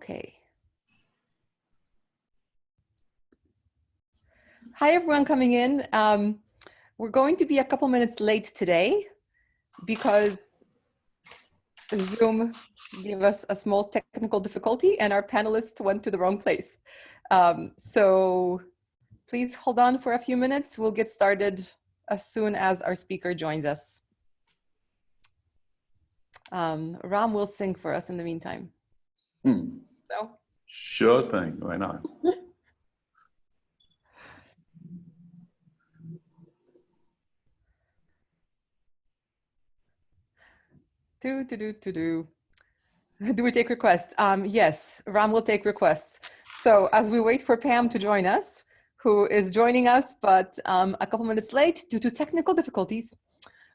Okay. Hi, everyone coming in. We're going to be a couple minutes late today because Zoom gave us a small technical difficulty and our panelists went to the wrong place. So please hold on for a few minutes. We'll get started as soon as our speaker joins us. Ram will sing for us in the meantime. So. Sure thing, why not? Do we take requests? Yes, Ram will take requests. So as we wait for Pam to join us, who is joining us, but a couple minutes late due to technical difficulties,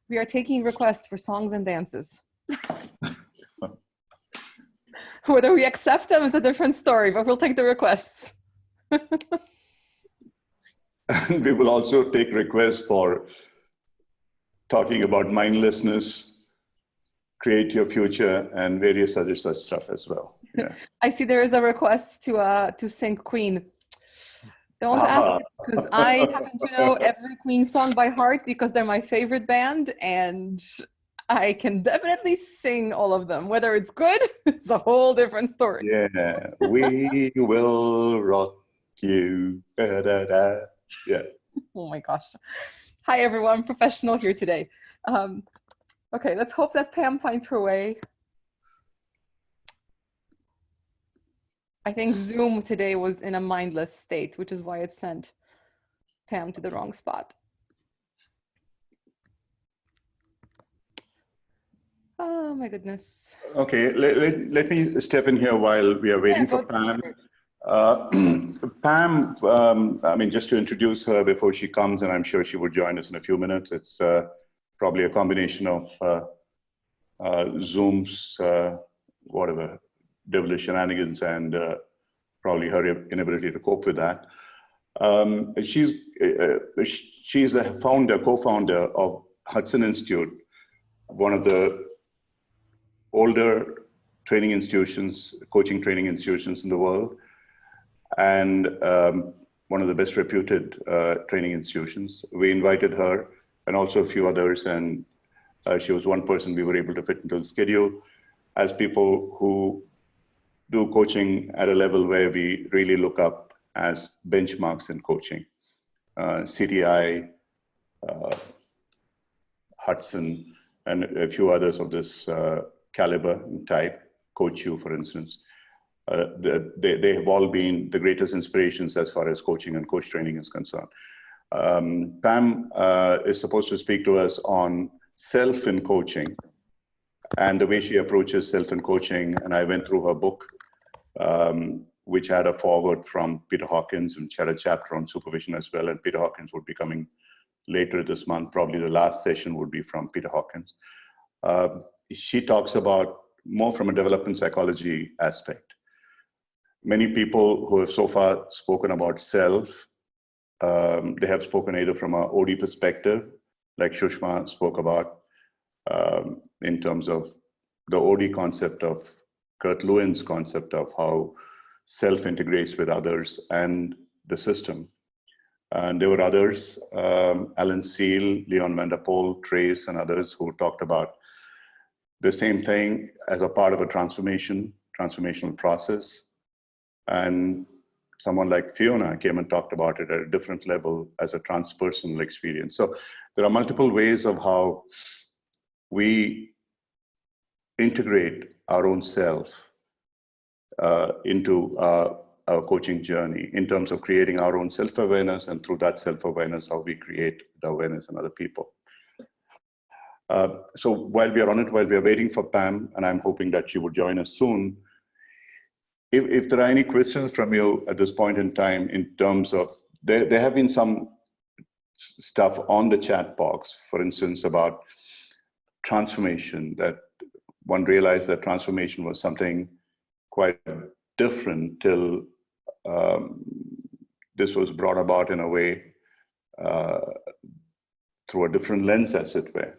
we are taking requests for songs and dances. Whether we accept them is a different story, but we'll take the requests. And we will also take requests for talking about mindlessness, create your future, and various other such stuff as well. Yeah. I see there is a request to sing Queen. Don't ask, because I happen to know every Queen song by heart because they're my favorite band, and I can definitely sing all of them. Whether it's good, it's a whole different story. Yeah, we will rock you. Da, da, da. Yeah. Oh my gosh. Hi, everyone. Professional here today. Okay, let's hope that Pam finds her way. I think Zoom today was in a mindless state, which is why it sent Pam to the wrong spot. Oh my goodness. Okay, let me step in here while we are waiting for Pam. Pam, I mean, just to introduce her before she comes, and I'm sure she will join us in a few minutes. It's probably a combination of Zoom's whatever devilish shenanigans and probably her inability to cope with that. She's a co-founder of Hudson Institute, one of the older training institutions, coaching training institutions in the world, and one of the best reputed training institutions. We invited her and also a few others, and she was one person we were able to fit into the schedule as people who do coaching at a level where we really look up as benchmarks in coaching. CTI, Hudson, and a few others of this caliber and type, Coach U, for instance. They have all been the greatest inspirations as far as coaching and coach training is concerned. Pam is supposed to speak to us on self in coaching and the way she approaches self in coaching. And I went through her book, which had a forward from Peter Hawkins, which had a chapter on supervision as well. And Peter Hawkins would be coming later this month. Probably the last session would be from Peter Hawkins. She talks about more from a development psychology aspect. Many people who have so far spoken about self, they have spoken either from an OD perspective, like Shushma spoke about, in terms of the OD concept of Kurt Lewin's concept of how self integrates with others and the system. And there were others, Alan Seal, Leon van der Poel, Trace, and others who talked about the same thing as a part of a transformational process. And someone like Fiona came and talked about it at a different level as a transpersonal experience. So there are multiple ways of how we integrate our own self into our coaching journey in terms of creating our own self-awareness, and through that self-awareness, how we create the awareness in other people. So while we are on it, while we are waiting for Pam, and I'm hoping that she will join us soon, if there are any questions from you at this point in time, in terms of, there have been some stuff on the chat box, for instance, about transformation, that one realized that transformation was something quite different till this was brought about in a way through a different lens, as it were.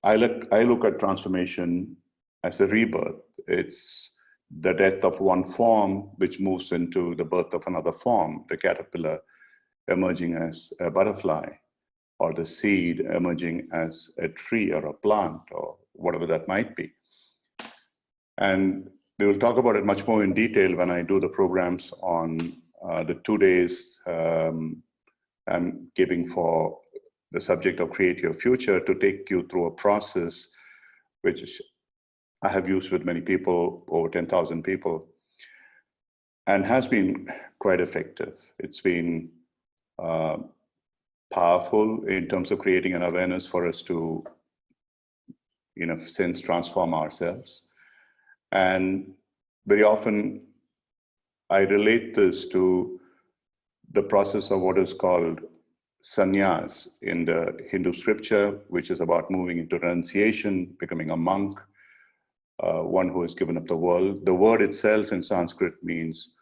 I look at transformation as a rebirth. It's the death of one form, which moves into the birth of another form, the caterpillar emerging as a butterfly, or the seed emerging as a tree or a plant or whatever that might be. And we will talk about it much more in detail when I do the programs on the 2 days I'm giving for the subject of Create Your Future, to take you through a process which I have used with many people, over 10,000 people, and has been quite effective. It's been powerful in terms of creating an awareness for us to, in a sense, transform ourselves. And very often I relate this to the process of what is called sannyas in the Hindu scripture, which is about moving into renunciation, becoming a monk, one who has given up the world. The word itself in Sanskrit means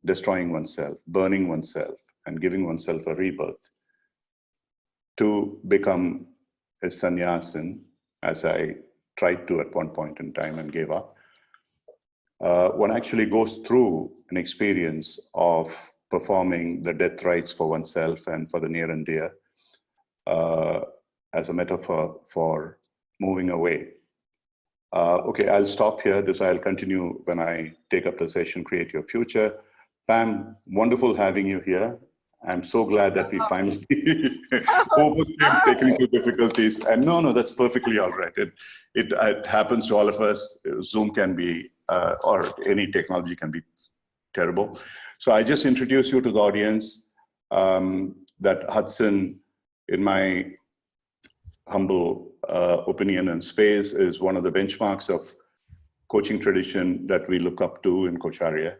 destroying oneself, burning oneself, and giving oneself a rebirth. To become a sannyasin, as I tried to at one point in time and gave up, one actually goes through an experience of performing the death rites for oneself and for the near and dear, as a metaphor for moving away. Okay, I'll stop here. I'll continue when I take up the session, Create Your Future. Pam, wonderful having you here. I'm so glad that we finally overcame technical difficulties. And no, that's perfectly all right. It happens to all of us. Zoom can be, or any technology can be terrible. So I just introduce you to the audience that Hudson, in my humble opinion and space, is one of the benchmarks of coaching tradition that we look up to in Coacharya.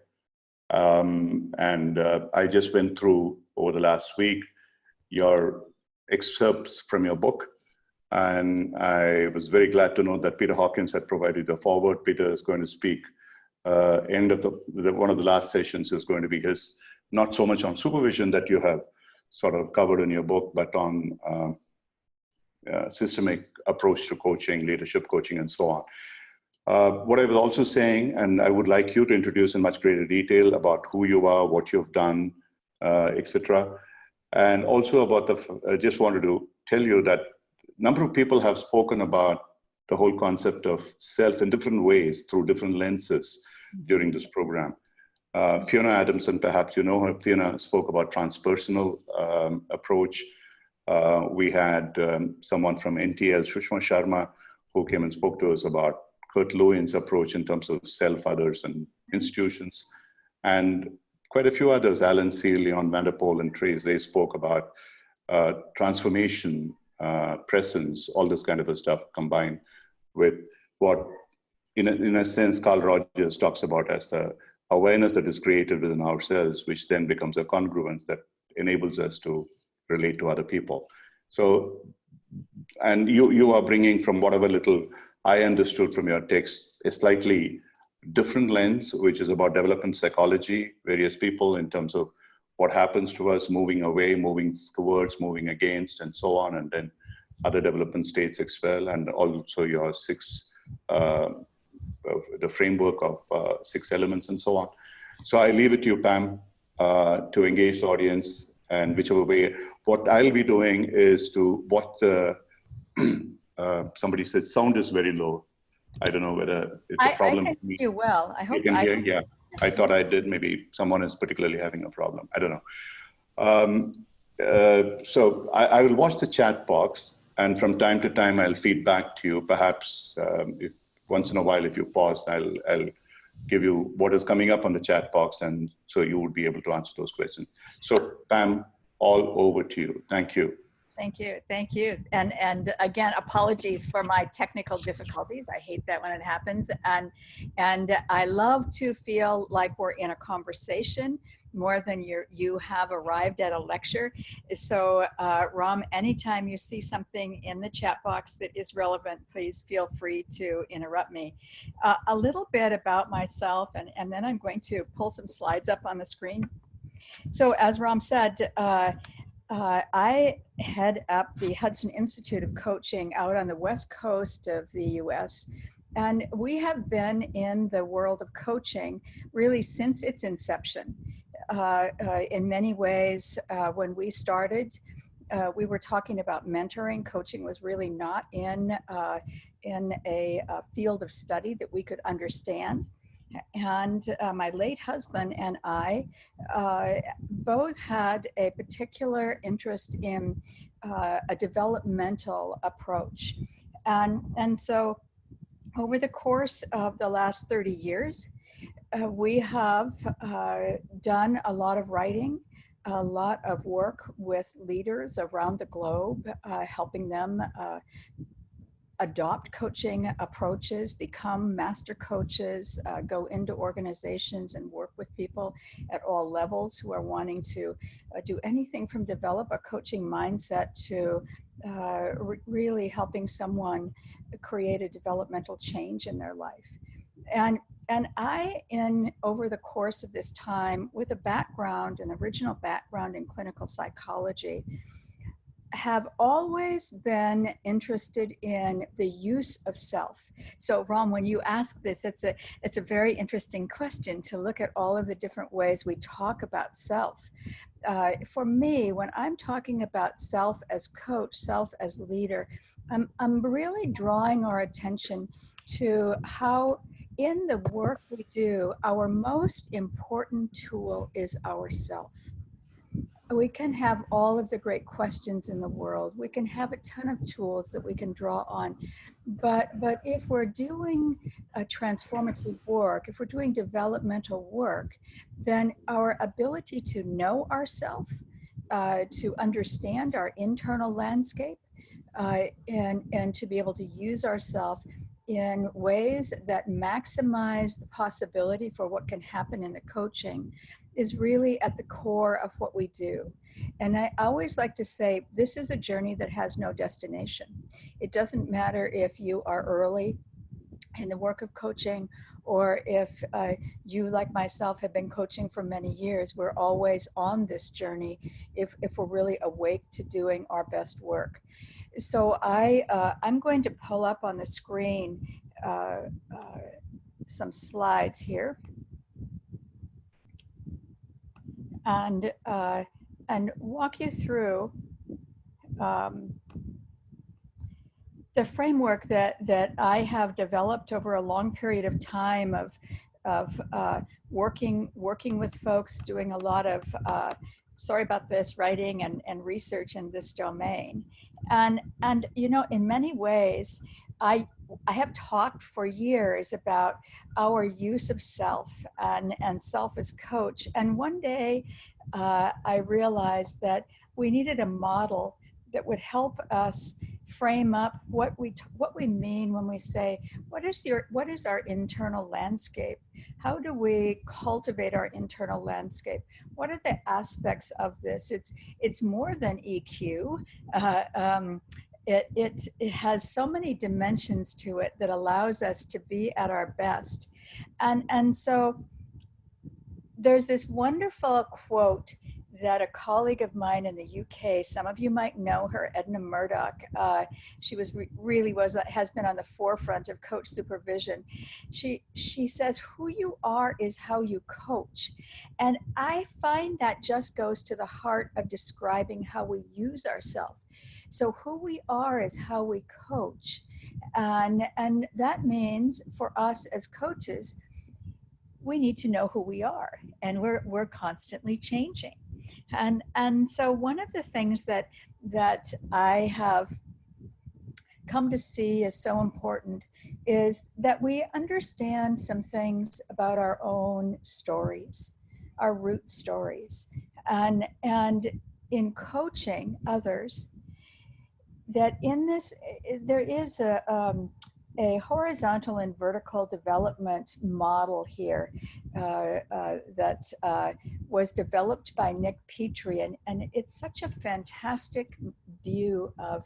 I just went through over the last week your excerpts from your book, and I was very glad to know that Peter Hawkins had provided a forward. Peter is going to speak. End of one of the last sessions is going to be his, not so much on supervision that you have sort of covered in your book, but on systemic approach to coaching, leadership coaching, and so on. What I was also saying, and I would like you to introduce in much greater detail about who you are, what you've done, etc. And also about I just wanted to tell you that a number of people have spoken about the whole concept of self in different ways through different lenses during this program. Fiona Adamson, perhaps you know her. Fiona spoke about transpersonal approach. We had someone from NTL, Shushma Sharma, who came and spoke to us about Kurt Lewin's approach in terms of self, others, and institutions. And quite a few others, Alan Seal, Leon Vanderpoel, and Trace, they spoke about transformation, presence, all this kind of a stuff combined with what, in a sense, Carl Rogers talks about as the awareness that is created within ourselves, which then becomes a congruence that enables us to relate to other people. So, and you are bringing, from whatever little I understood from your text, a slightly different lens, which is about development psychology, various people in terms of what happens to us, moving away, moving towards, moving against, and so on, and then other development states as well, and also your the framework of 6 elements and so on. So I leave it to you, Pam, to engage the audience, and whichever way. What I'll be doing is to what the somebody said sound is very low. I don't know whether it's a problem. I can hear you well. I hope you can hear. Yeah, I thought I did. Maybe someone is particularly having a problem. I don't know. So I will watch the chat box, and from time to time I'll feed back to you. Perhaps if once in a while, if you pause, I'll give you what is coming up on the chat box, and so you would be able to answer those questions. So Pam, all over to you. Thank you. Thank you. Thank you. And again, apologies for my technical difficulties. I hate that when it happens. And I love to feel like we're in a conversation more than you have arrived at a lecture. So Ram, anytime you see something in the chat box that is relevant, please feel free to interrupt me. A little bit about myself, and then I'm going to pull some slides up on the screen. So as Ram said, I head up the Hudson Institute of Coaching out on the west coast of the US. And we have been in the world of coaching really since its inception. In many ways, when we started, we were talking about mentoring. Coaching was really not in a field of study that we could understand. And my late husband and I both had a particular interest in a developmental approach. And so over the course of the last 30 years, we have done a lot of writing, a lot of work with leaders around the globe, helping them adopt coaching approaches, become master coaches, go into organizations and work with people at all levels who are wanting to do anything from develop a coaching mindset to really helping someone create a developmental change in their life. And I, over the course of this time, with an original background in clinical psychology, have always been interested in the use of self. So Ram, when you ask this, it's a very interesting question to look at all of the different ways we talk about self. For me, when I'm talking about self as coach, self as leader, I'm really drawing our attention to how in the work we do, our most important tool is ourself. We can have all of the great questions in the world. We can have a ton of tools that we can draw on. But if we're doing a transformative work, if we're doing developmental work, then our ability to know ourselves, to understand our internal landscape, and to be able to use ourselves in ways that maximize the possibility for what can happen in the coaching is really at the core of what we do. And I always like to say, this is a journey that has no destination. It doesn't matter if you are early in the work of coaching or if you, like myself, have been coaching for many years. We're always on this journey if we're really awake to doing our best work. So I'm going to pull up on the screen some slides here. And walk you through the framework that I have developed over a long period of time of working with folks, doing a lot of sorry about this, writing and research in this domain. And you know, in many ways, I have talked for years about our use of self and self as coach. And one day I realized that we needed a model that would help us frame up what we mean when we say, what is our internal landscape? How do we cultivate our internal landscape? What are the aspects of this? It's more than EQ. It has so many dimensions to it that allows us to be at our best. And so there's this wonderful quote that a colleague of mine in the UK, some of you might know her, Edna Murdoch, she has been on the forefront of coach supervision. She says, who you are is how you coach. And I find that just goes to the heart of describing how we use ourselves. So who we are is how we coach. And that means for us as coaches, we need to know who we are, and we're constantly changing. And so one of the things that I have come to see as so important is that we understand some things about our own stories, our root stories, and in coaching others, that in this there is a horizontal and vertical development model here that was developed by Nick Petrie, and it's such a fantastic view of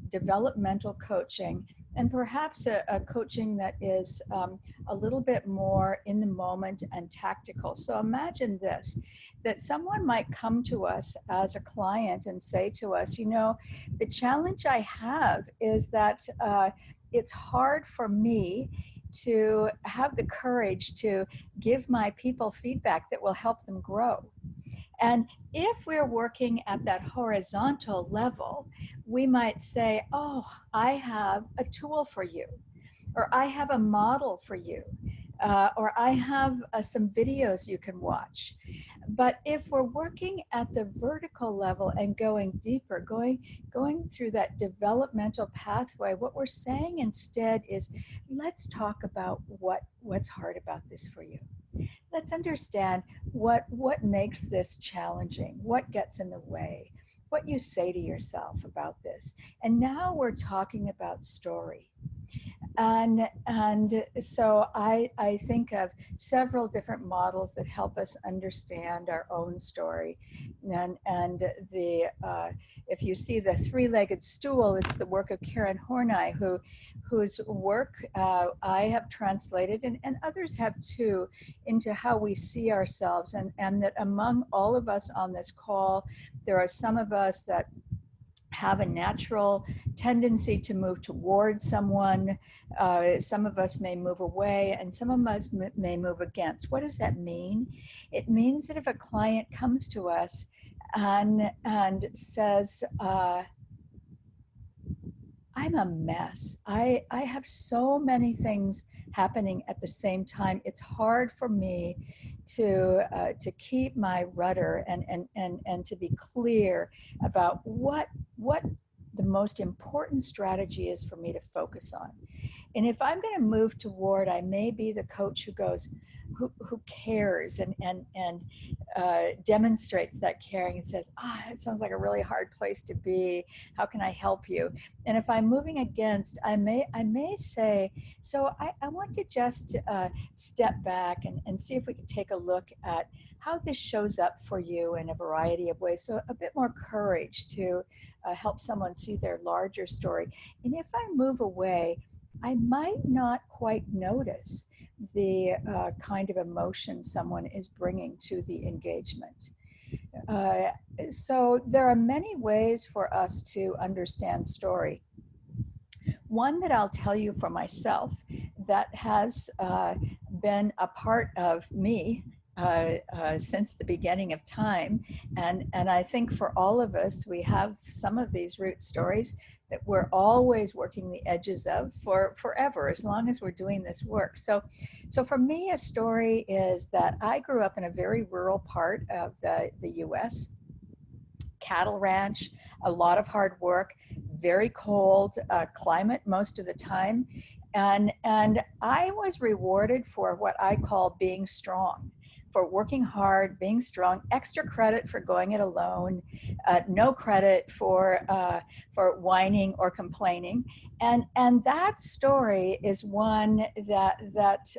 developmental coaching, and perhaps a coaching that is a little bit more in the moment and tactical. So imagine this, that someone might come to us as a client and say to us, you know, the challenge I have is that it's hard for me to have the courage to give my people feedback that will help them grow. And if we're working at that horizontal level, we might say, oh, I have a tool for you, or I have a model for you, or I have some videos you can watch. But if we're working at the vertical level and going deeper, going through that developmental pathway, what we're saying instead is, let's talk about what's hard about this for you. Let's understand what makes this challenging, what gets in the way, what you say to yourself about this. And now we're talking about story. And so I think of several different models that help us understand our own story. And if you see the three-legged stool, it's the work of Karen Horney, whose work I have translated, and others have too, into how we see ourselves. And that among all of us on this call, there are some of us that have a natural tendency to move towards someone. Some of us may move away, and some of us may move against. What does that mean? It means that if a client comes to us and says, I'm a mess. I have so many things happening at the same time. It's hard for me to keep my rudder and to be clear about what the most important strategy is for me to focus on. And if I'm going to move toward, I may be the coach who goes, who cares and demonstrates that caring and says, it sounds like a really hard place to be. How can I help you? And if I'm moving against, I may say, so I want to just step back and see if we can take a look at how this shows up for you in a variety of ways. So a bit more courage to help someone see their larger story. And if I move away, I might not quite notice the kind of emotion someone is bringing to the engagement. So there are many ways for us to understand story. One that I'll tell you for myself that has been a part of me since the beginning of time, and I think for all of us, we have some of these root stories that we're always working the edges of for forever, as long as we're doing this work. So for me, a story is that I grew up in a very rural part of the US, cattle ranch, a lot of hard work, very cold climate most of the time. And I was rewarded for what I call being strong, for working hard, being strong, extra credit for going it alone, no credit for whining or complaining. And that story is one that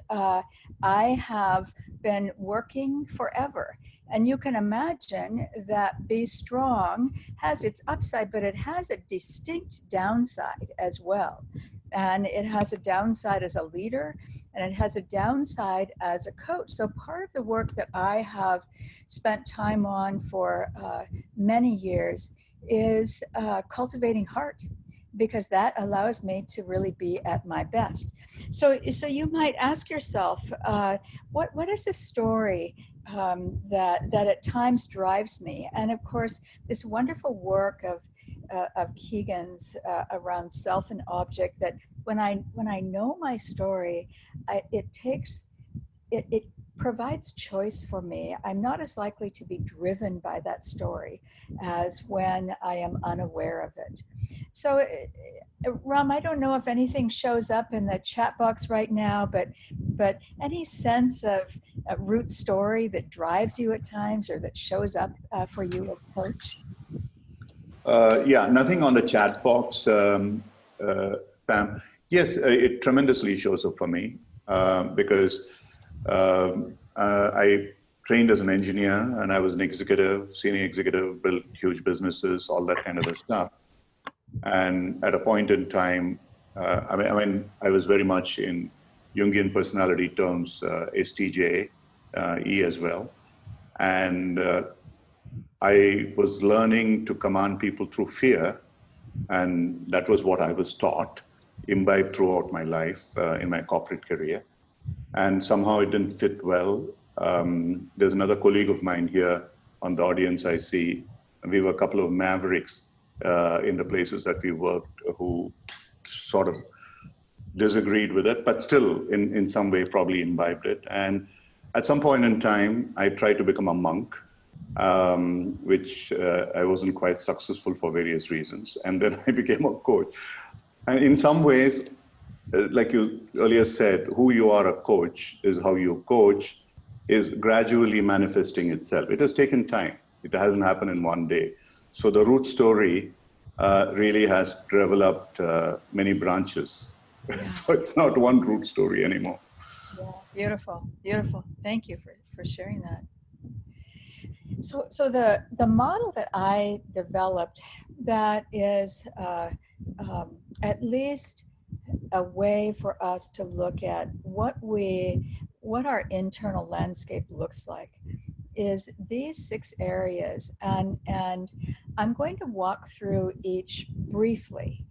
I have been working forever. And you can imagine that be strong has its upside, but it has a distinct downside as well. And it has a downside as a leader, and it has a downside as a coach. So part of the work that I have spent time on for many years is cultivating heart, because that allows me to really be at my best. So you might ask yourself, what is the story that at times drives me? And of course, this wonderful work of Keegan's around self and object, that when I know my story, it provides choice for me. I'm not as likely to be driven by that story as when I am unaware of it. So Ram, I don't know if anything shows up in the chat box right now, but any sense of a root story that drives you at times, or that shows up for you as a coach? Yeah, nothing on the chat box, Pam. Yes, it tremendously shows up for me because I trained as an engineer, and I was an executive, senior executive, built huge businesses, all that kind of stuff. And at a point in time, I mean, I was very much in Jungian personality terms, STJ, E as well. And I was learning to command people through fear, and that was what I was taught. imbibed throughout my life in my corporate career. And somehow it didn't fit well. There's another colleague of mine here on the audience I see. We were a couple of mavericks in the places that we worked who sort of disagreed with it, but still in some way probably imbibed it. And at some point in time, I tried to become a monk, which I wasn't quite successful for various reasons. And then I became a coach. And in some ways, like you earlier said, who you are a coach is how you coach is gradually manifesting itself. It has taken time. It hasn't happened in one day. So the root story really has developed many branches. So it's not one root story anymore. Yeah, beautiful, beautiful. Thank you for sharing that. So the model that I developed that is at least a way for us to look at what our internal landscape looks like is these 6 areas, and I'm going to walk through each briefly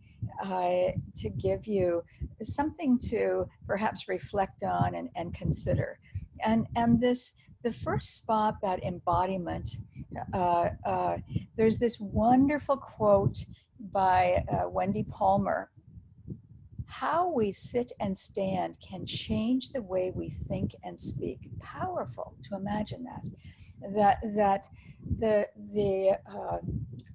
to give you something to perhaps reflect on and consider. And this, the first spot, that embodiment, there's this wonderful quote by Wendy Palmer: "How we sit and stand can change the way we think and speak." Powerful to imagine that the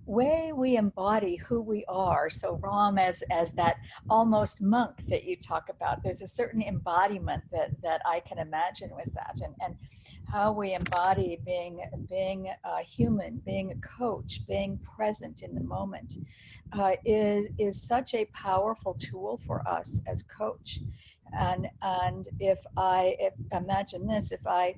way we embody who we are. So Ram, as that almost monk that you talk about, there's a certain embodiment that I can imagine with that, and how we embody being human, being a coach, being present in the moment. Is such a powerful tool for us as coach. And if imagine this, if I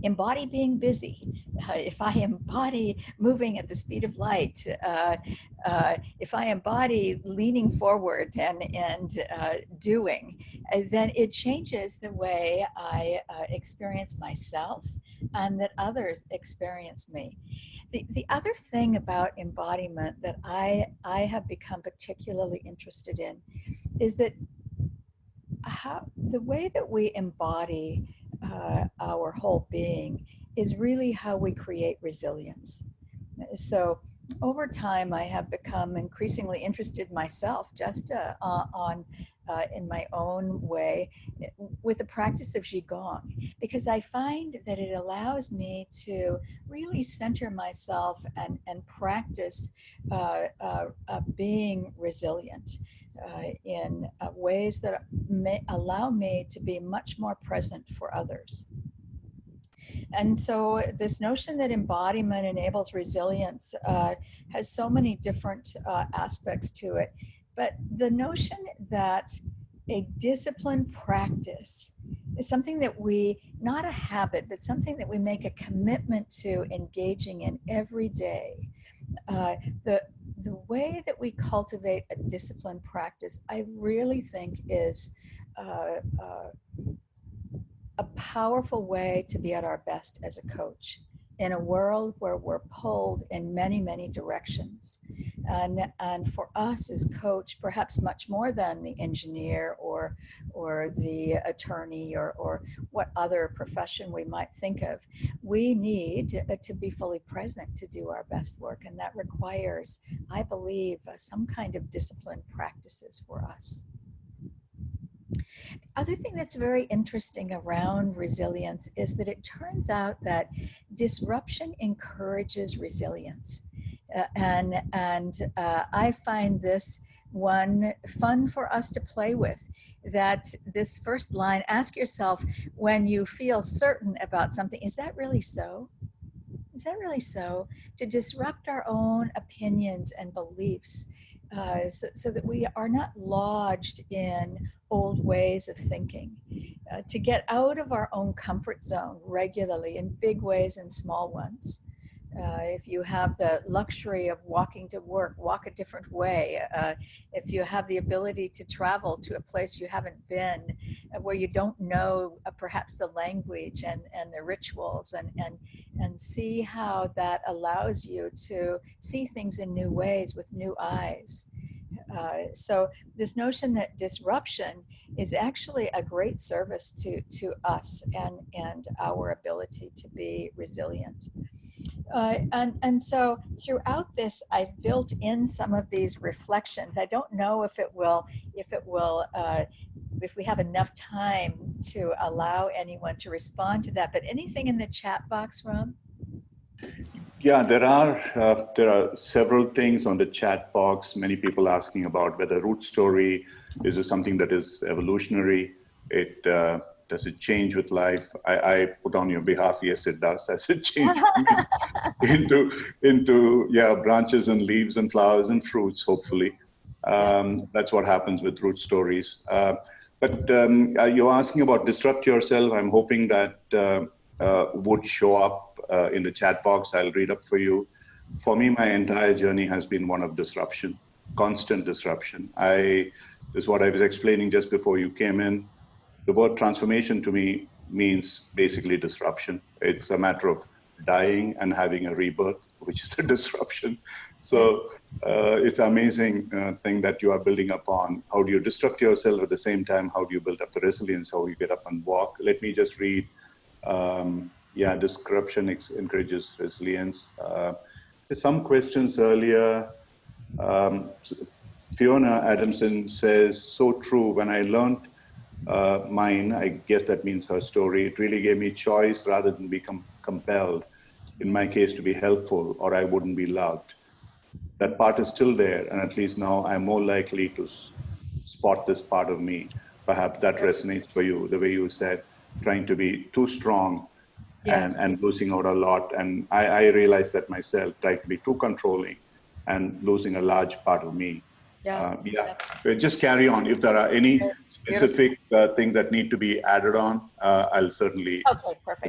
embody being busy, if I embody moving at the speed of light, if I embody leaning forward and doing, then it changes the way I experience myself and that others experience me. The other thing about embodiment that I have become particularly interested in is that the way that we embody our whole being is really how we create resilience. So over time, I have become increasingly interested myself just in my own way with the practice of Qigong, because I find that it allows me to really center myself and practice being resilient in ways that may allow me to be much more present for others. And so this notion that embodiment enables resilience has so many different aspects to it. But the notion that a disciplined practice is something that we, not a habit, but something that we make a commitment to engaging in every day. The way that we cultivate a disciplined practice, I really think is a powerful way to be at our best as a coach in a world where we're pulled in many, many directions. And for us as coach, perhaps much more than the engineer or the attorney or what other profession we might think of, we need to be fully present to do our best work. And that requires, I believe, some kind of disciplined practices for us. The other thing that's very interesting around resilience is that it turns out that disruption encourages resilience. I find this one fun for us to play with, that this first line, ask yourself when you feel certain about something, is that really so? Is that really so? To disrupt our own opinions and beliefs so that we are not lodged in old ways of thinking, to get out of our own comfort zone regularly in big ways and small ones. If you have the luxury of walking to work, walk a different way. If you have the ability to travel to a place you haven't been, where you don't know perhaps the language and the rituals, and see how that allows you to see things in new ways with new eyes. So this notion that disruption is actually a great service to us and our ability to be resilient. And so throughout this, I've built in some of these reflections. I don't know if it will, if we have enough time to allow anyone to respond to that, but anything in the chat box, Ram? Yeah, there are several things on the chat box. Many people asking about whether root story is something that is evolutionary. It does it change with life? I put on your behalf, yes, it does. As it changes into branches and leaves and flowers and fruits. Hopefully, that's what happens with root stories. But you're asking about disrupt yourself. I'm hoping that would show up in the chat box. I'll read up for you. For me, my entire journey has been one of disruption, constant disruption. This is what I was explaining just before you came in. The word transformation to me means basically disruption. It's a matter of dying and having a rebirth, which is a disruption. So it's an amazing thing that you are building upon. How do you disrupt yourself at the same time? How do you build up the resilience? How you get up and walk? Let me just read. Disruption encourages resilience. There's some questions earlier. Fiona Adamson says, so true. When I learned mine, I guess that means her story, it really gave me choice rather than become compelled, in my case, to be helpful, or I wouldn't be loved. That part is still there, and at least now I'm more likely to spot this part of me. Perhaps that resonates for you, the way you said, trying to be too strong and losing out a lot. And I realized that myself, trying to be too controlling and losing a large part of me. Just carry on. If there are any specific things that need to be added on, I'll certainly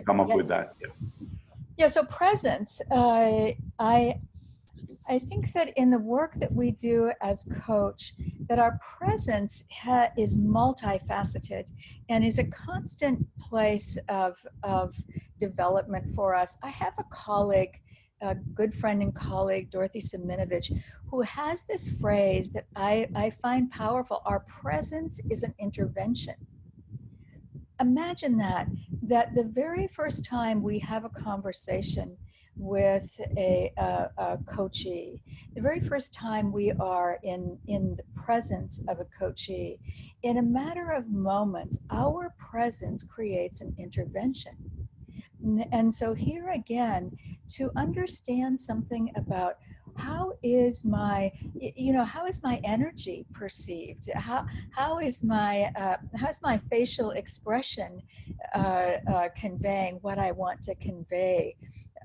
come up with that. Yeah, so presence, I think that in the work that we do as coach, that our presence is multifaceted and is a constant place of development for us. I have a colleague, a good friend and colleague, Dorothy Siminovich, who has this phrase that I find powerful. Our presence is an intervention. Imagine that the very first time we have a conversation with a coachee, the very first time we are in the presence of a coachee, in a matter of moments, our presence creates an intervention. And so here again, to understand something about how is my energy perceived? How is my facial expression conveying what I want to convey?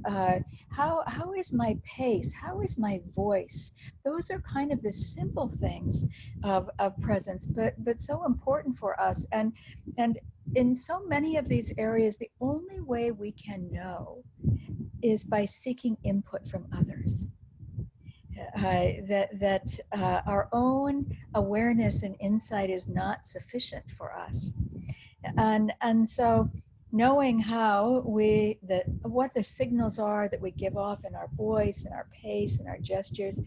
How is my pace? How is my voice? Those are kind of the simple things of presence, but so important for us. And in so many of these areas, the only way we can know is by seeking input from others. That our own awareness and insight is not sufficient for us. And so knowing how what the signals are that we give off in our voice and our pace and our gestures,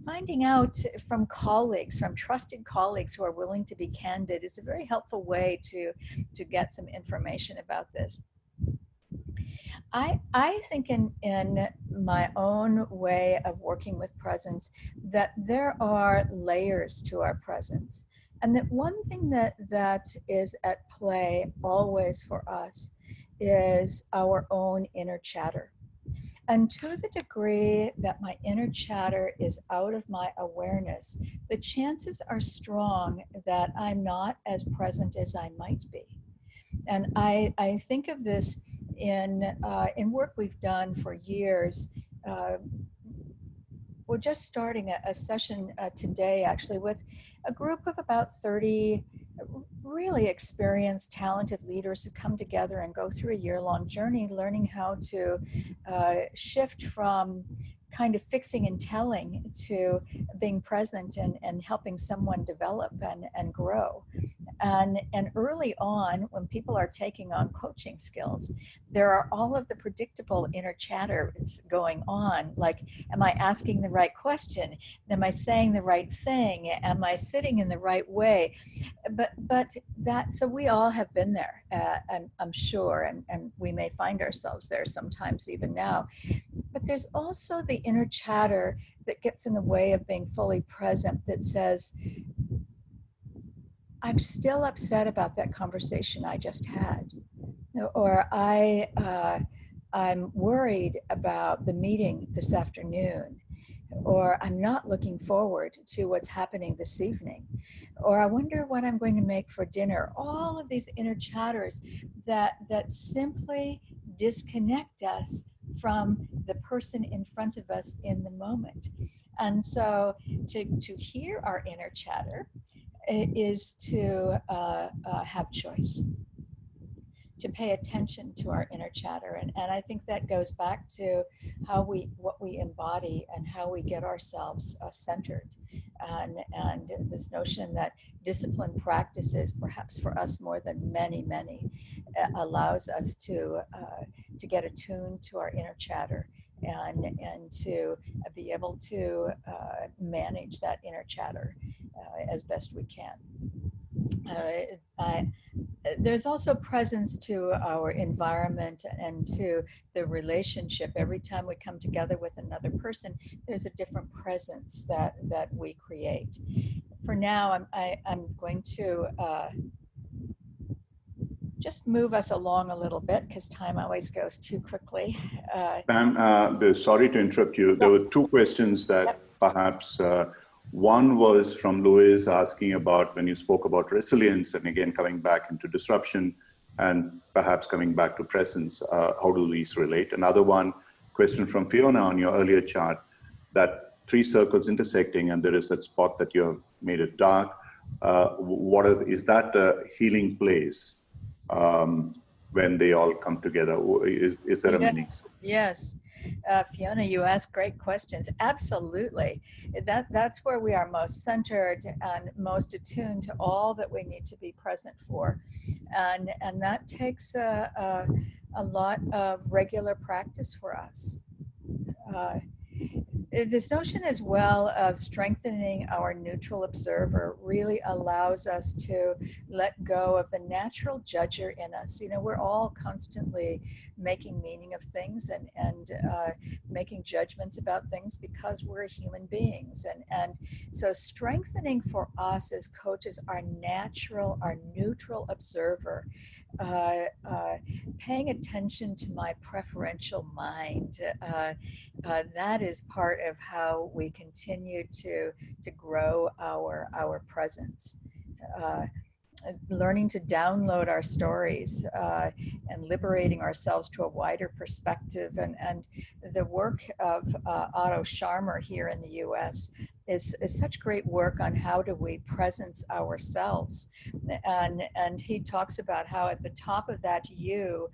finding out from colleagues, from trusted colleagues who are willing to be candid, is a very helpful way to get some information about this. I think in my own way of working with presence that there are layers to our presence. And that one thing that is at play always for us is our own inner chatter. And to the degree that my inner chatter is out of my awareness, the chances are strong that I'm not as present as I might be. And I think of this in work we've done for years. We're just starting a session today, actually, with a group of about 30 really experienced, talented leaders who come together and go through a year-long journey learning how to shift from kind of fixing and telling to being present and helping someone develop and grow. And early on, when people are taking on coaching skills, there are all of the predictable inner chatters going on. Like, am I asking the right question? Am I saying the right thing? Am I sitting in the right way? But that, so we all have been there, I'm sure, and we may find ourselves there sometimes even now. But there's also the inner chatter that gets in the way of being fully present, that says, I'm still upset about that conversation I just had, or I'm worried about the meeting this afternoon, or I'm not looking forward to what's happening this evening, or I wonder what I'm going to make for dinner. All of these inner chatters that simply disconnect us from the person in front of us in the moment. And so to hear our inner chatter is to have choice, to pay attention to our inner chatter. And I think that goes back to what we embody and how we get ourselves centered. And this notion that discipline practices, perhaps for us more than many, allows us to get attuned to our inner chatter and to be able to manage that inner chatter as best we can. There's also presence to our environment and to the relationship. Every time we come together with another person, there's a different presence that we create. For now, I'm going to just move us along a little bit, because time always goes too quickly. Pam, sorry to interrupt you. There were two questions that perhaps one was from Louise asking about when you spoke about resilience, and again coming back into disruption and perhaps coming back to presence. How do these relate? Another one question from Fiona on your earlier chart, that three circles intersecting and there is that spot that you have made it dark. What is that a healing place when they all come together? Is there a meaning? Yes. Fiona, you ask great questions. Absolutely. That's where we are most centered and most attuned to all that we need to be present for. And that takes a lot of regular practice for us. This notion as well of strengthening our neutral observer really allows us to let go of the natural judger in us. You know, we're all constantly making meaning of things and making judgments about things because we're human beings. And so strengthening for us as coaches, our neutral observer, paying attention to my preferential mind, that is part of how we continue to grow our presence. Learning to download our stories and liberating ourselves to a wider perspective. And the work of Otto Scharmer here in the US is such great work on how do we presence ourselves. And he talks about how at the top of that you,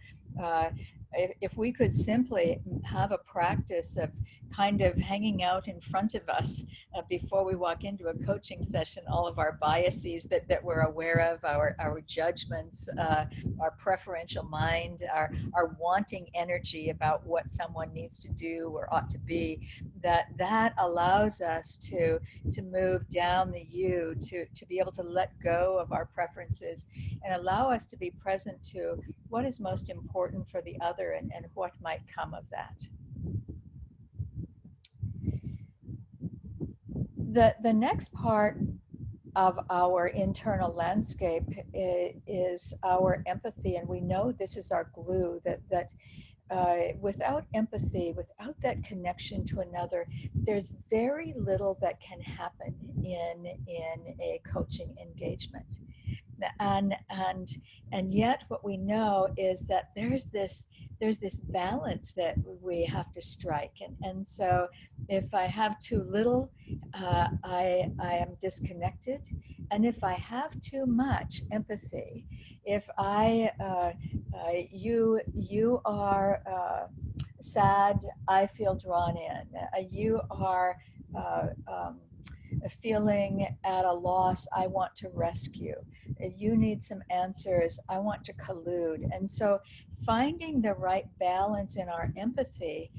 if we could simply have a practice of kind of hanging out in front of us before we walk into a coaching session, all of our biases that we're aware of, our judgments, our preferential mind, our wanting energy about what someone needs to do or ought to be, that allows us to move down the U, to be able to let go of our preferences and allow us to be present to what is most important for the other and what might come of that. The next part of our internal landscape is our empathy, and we know this is our glue, that without empathy, without that connection to another, there's very little that can happen in a coaching engagement. And yet what we know is that there's this balance that we have to strike. And so if I have too little, I am disconnected. And if I have too much empathy, if you are sad, I feel drawn in. You are feeling at a loss, I want to rescue. You need some answers, I want to collude. And so finding the right balance in our empathy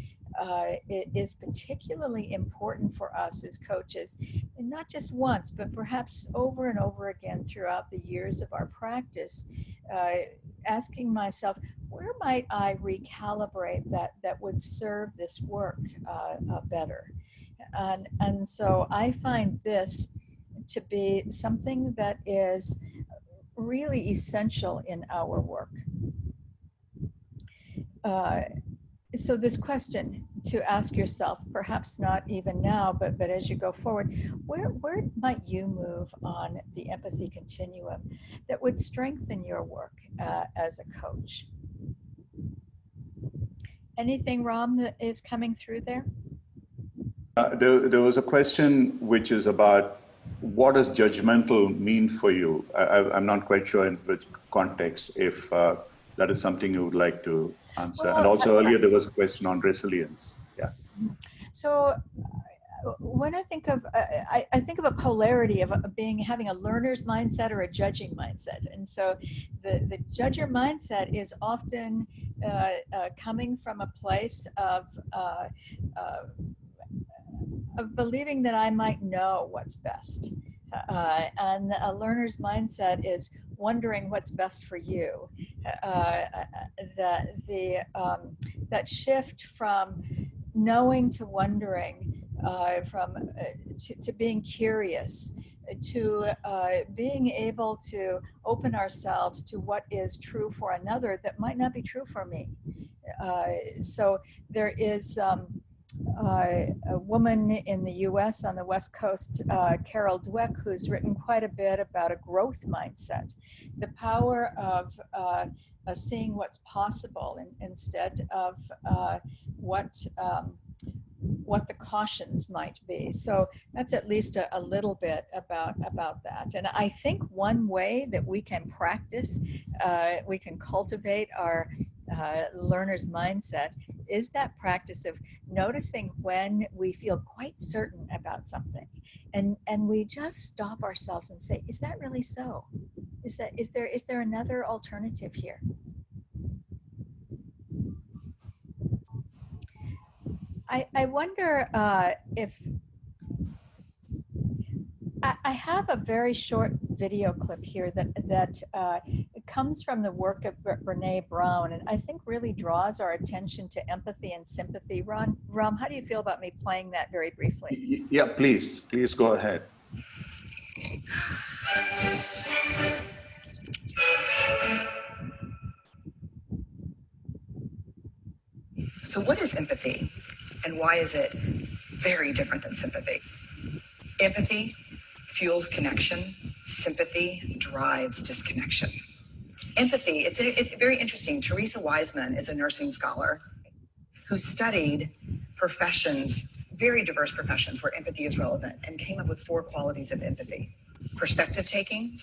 is particularly important for us as coaches, and not just once, but perhaps over and over again throughout the years of our practice, asking myself, where might I recalibrate that would serve this work better? And so I find this to be something that is really essential in our work. So this question to ask yourself, perhaps not even now, but as you go forward, where might you move on the empathy continuum that would strengthen your work as a coach? Anything, Ram, that is coming through there? There was a question which is about what does judgmental mean for you? I'm not quite sure in which context, if that is something you would like to answer. Well, and also earlier there was a question on resilience. Yeah. So when I think of, I think of a polarity of having a learner's mindset or a judging mindset. And so the judger mindset is often coming from a place of believing that I might know what's best. And a learner's mindset is wondering what's best for you. That shift from knowing to wondering, to being curious, to being able to open ourselves to what is true for another that might not be true for me. So there is a woman in the US on the West Coast, Carol Dweck, who's written quite a bit about a growth mindset, the power of seeing what's possible instead of what the cautions might be. So that's at least a little bit about that. And I think one way that we can practice, we can cultivate our learner's mindset is that practice of noticing when we feel quite certain about something, and we just stop ourselves and say, is that really so? Is there another alternative here? I wonder if I have a very short video clip here that comes from the work of Brene Brown, and I think really draws our attention to empathy and sympathy. Ram, how do you feel about me playing that very briefly? Yeah, please go ahead. So what is empathy, and why is it very different than sympathy? Empathy fuels connection. Sympathy drives disconnection. Empathy, it's very interesting. Teresa Wiseman is a nursing scholar who studied professions, very diverse professions where empathy is relevant, and came up with 4 qualities of empathy. Perspective taking,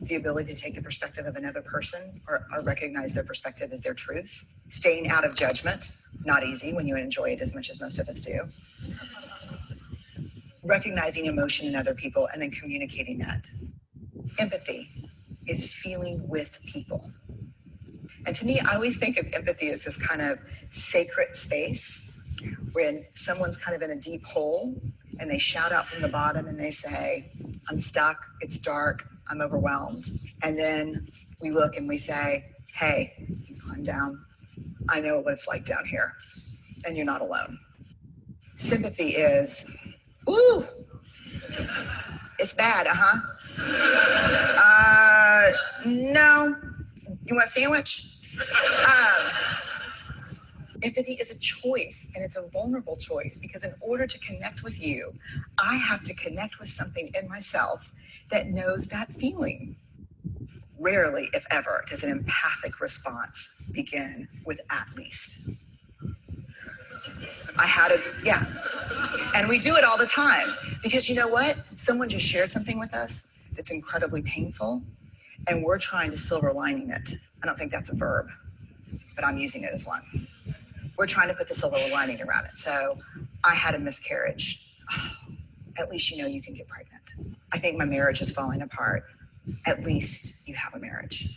the ability to take the perspective of another person or recognize their perspective as their truth. Staying out of judgment, not easy when you enjoy it as much as most of us do. Recognizing emotion in other people and then communicating that. Empathy is feeling with people. And to me, I always think of empathy as this kind of sacred space when someone's kind of in a deep hole and they shout out from the bottom and they say, I'm stuck, it's dark, I'm overwhelmed. And then we look and we say, hey, you climb down. I know what it's like down here, and you're not alone. Sympathy is, ooh, it's bad, no, you want a sandwich? Empathy is a choice, and it's a vulnerable choice, because in order to connect with you, I have to connect with something in myself that knows that feeling. Rarely, if ever, does an empathic response begin with at least. Yeah. And we do it all the time, because you know what? Someone just shared something with us that's incredibly painful, and we're trying to silver lining it. I don't think that's a verb, but I'm using it as one. We're trying to put the silver lining around it. So I had a miscarriage. Oh, at least you know you can get pregnant. I think my marriage is falling apart. At least you have a marriage.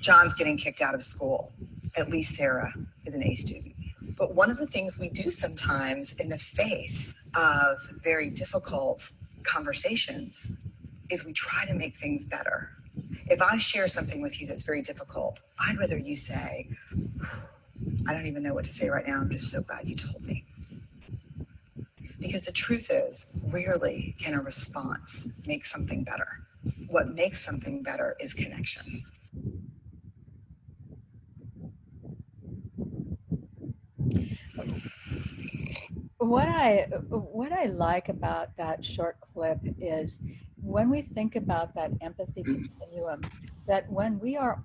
John's getting kicked out of school. At least Sarah is an A student. But one of the things we do sometimes in the face of very difficult conversations is we try to make things better. If I share something with you that's very difficult, I'd rather you say, I don't even know what to say right now. I'm just so glad you told me. Because the truth is, rarely can a response make something better. What makes something better is connection. What I like about that short clip is when we think about that empathy continuum, that when we are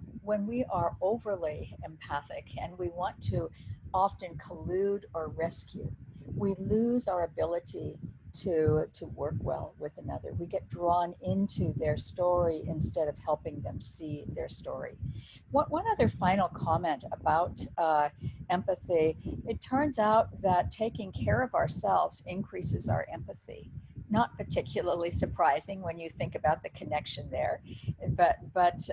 overly empathic and we want to often collude or rescue, we lose our ability to work well with another. We get drawn into their story instead of helping them see their story. One other final comment about empathy. It turns out that taking care of ourselves increases our empathy. Not particularly surprising when you think about the connection there, but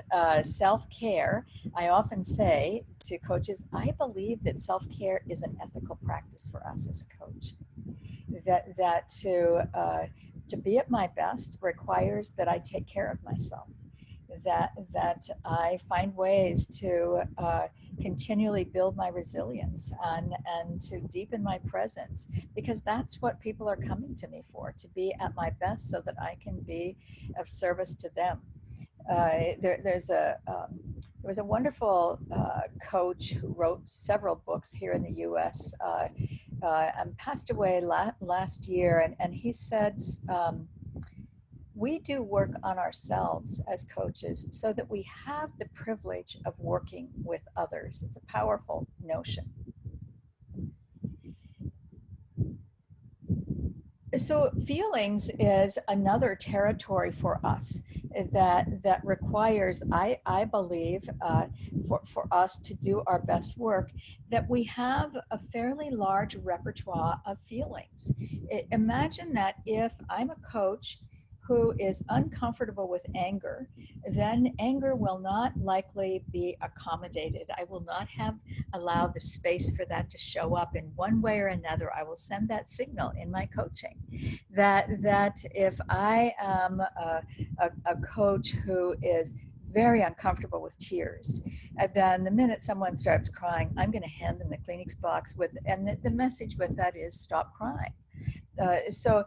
self-care, I often say to coaches, I believe that self-care is an ethical practice for us as a coach. That to be at my best requires that I take care of myself. That I find ways to continually build my resilience and to deepen my presence, because that's what people are coming to me for, to be at my best so that I can be of service to them. There was a wonderful coach who wrote several books here in the U.S. And passed away last year, and he said, we do work on ourselves as coaches so that we have the privilege of working with others. It's a powerful notion. So feelings is another territory for us that requires, I believe, for us to do our best work, that we have a fairly large repertoire of feelings. Imagine that if I'm a coach who is uncomfortable with anger, then anger will not likely be accommodated. I will not have allowed the space for that to show up in one way or another. I will send that signal in my coaching that if I am a coach who is very uncomfortable with tears, and then the minute someone starts crying, I'm going to hand them the Kleenex box and the message with that is stop crying. So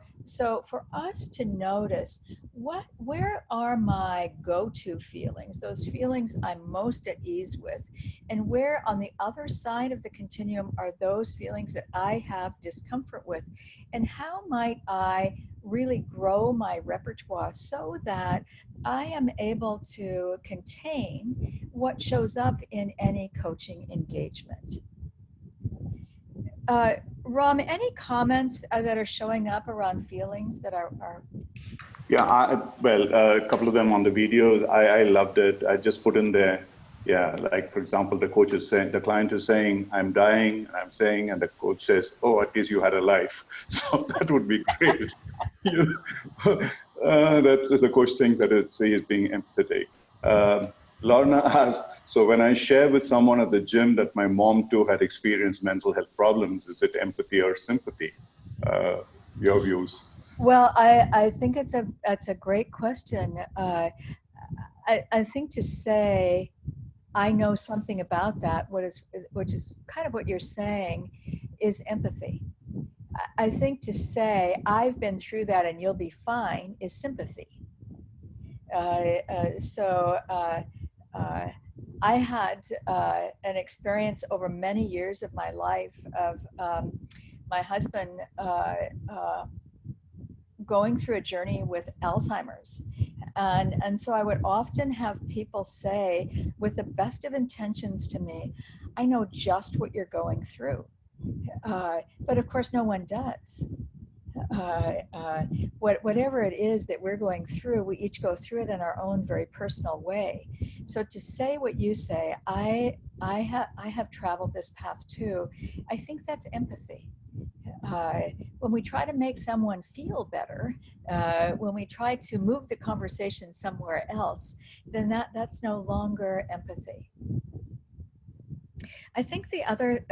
for us to notice where are my go-to feelings, those feelings I'm most at ease with, and where on the other side of the continuum are those feelings that I have discomfort with, and how might I really grow my repertoire so that I am able to contain what shows up in any coaching engagement. Ram, any comments that are showing up around feelings that are Yeah, well, a couple of them on the videos. I loved it. I just put in there, yeah, like for example, the coach is saying, the client is saying, I'm dying, and I'm saying, and the coach says, oh, at least you had a life. So that would be great. That's the coach thinks that he is being empathetic. Lorna asked, so when I share with someone at the gym that my mom too had experienced mental health problems, is it empathy or sympathy? Your views? Well, I think it's a great question. I think to say I know something about that, which is kind of what you're saying, is empathy. I think to say I've been through that and you'll be fine is sympathy. I had an experience over many years of my life of my husband going through a journey with Alzheimer's. And so I would often have people say, with the best of intentions to me, I know just what you're going through. But of course, no one does. whatever it is that we're going through, we each go through it in our own very personal way. So to say what you say, I have traveled this path too, I think that's empathy. When we try to make someone feel better, when we try to move the conversation somewhere else, then that's no longer empathy. I think the other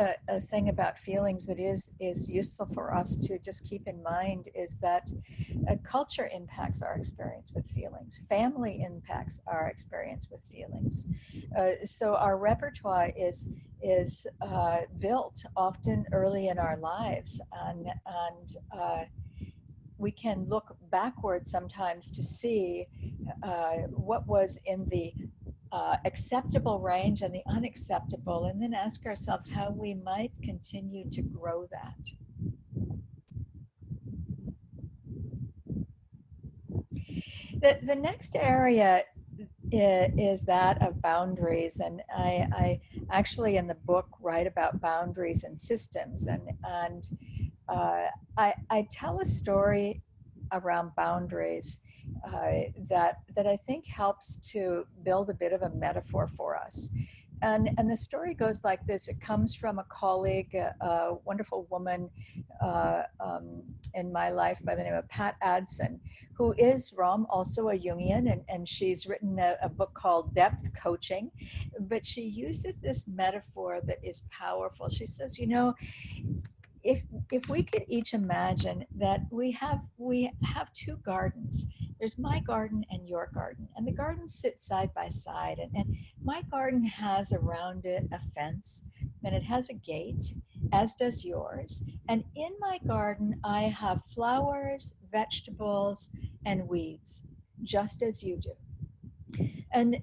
thing about feelings that is useful for us to just keep in mind is that culture impacts our experience with feelings. Family impacts our experience with feelings. So our repertoire is built often early in our lives, and we can look backwards sometimes to see what was in the acceptable range and the unacceptable, and then ask ourselves how we might continue to grow that. The next area is that of boundaries, and I actually in the book write about boundaries and systems, and I tell a story around boundaries that I think helps to build a bit of a metaphor for us. And the story goes like this. It comes from a colleague, a wonderful woman in my life by the name of Pat Adson, who is, Ram, also a Jungian, and she's written a book called Depth Coaching. But she uses this metaphor that is powerful. She says, you know, if we could each imagine that we have two gardens. There's my garden and your garden, and the gardens sit side by side, and my garden has around it a fence, and it has a gate, as does yours. And in my garden, I have flowers, vegetables, and weeds, just as you do. And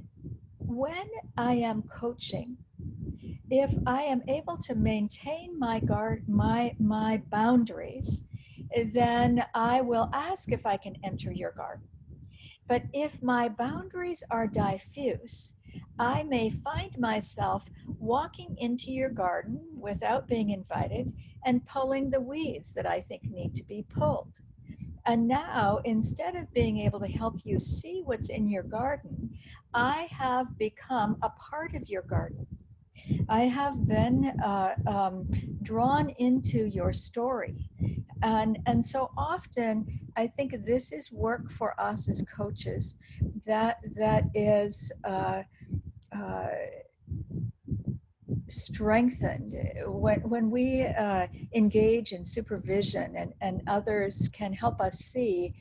when I am coaching, if I am able to maintain my boundaries, then I will ask if I can enter your garden. But if my boundaries are diffuse, I may find myself walking into your garden without being invited and pulling the weeds that I think need to be pulled. And now, instead of being able to help you see what's in your garden, I have become a part of your garden. I have been drawn into your story. And so often, I think this is work for us as coaches that is strengthened when we engage in supervision, and others can help us see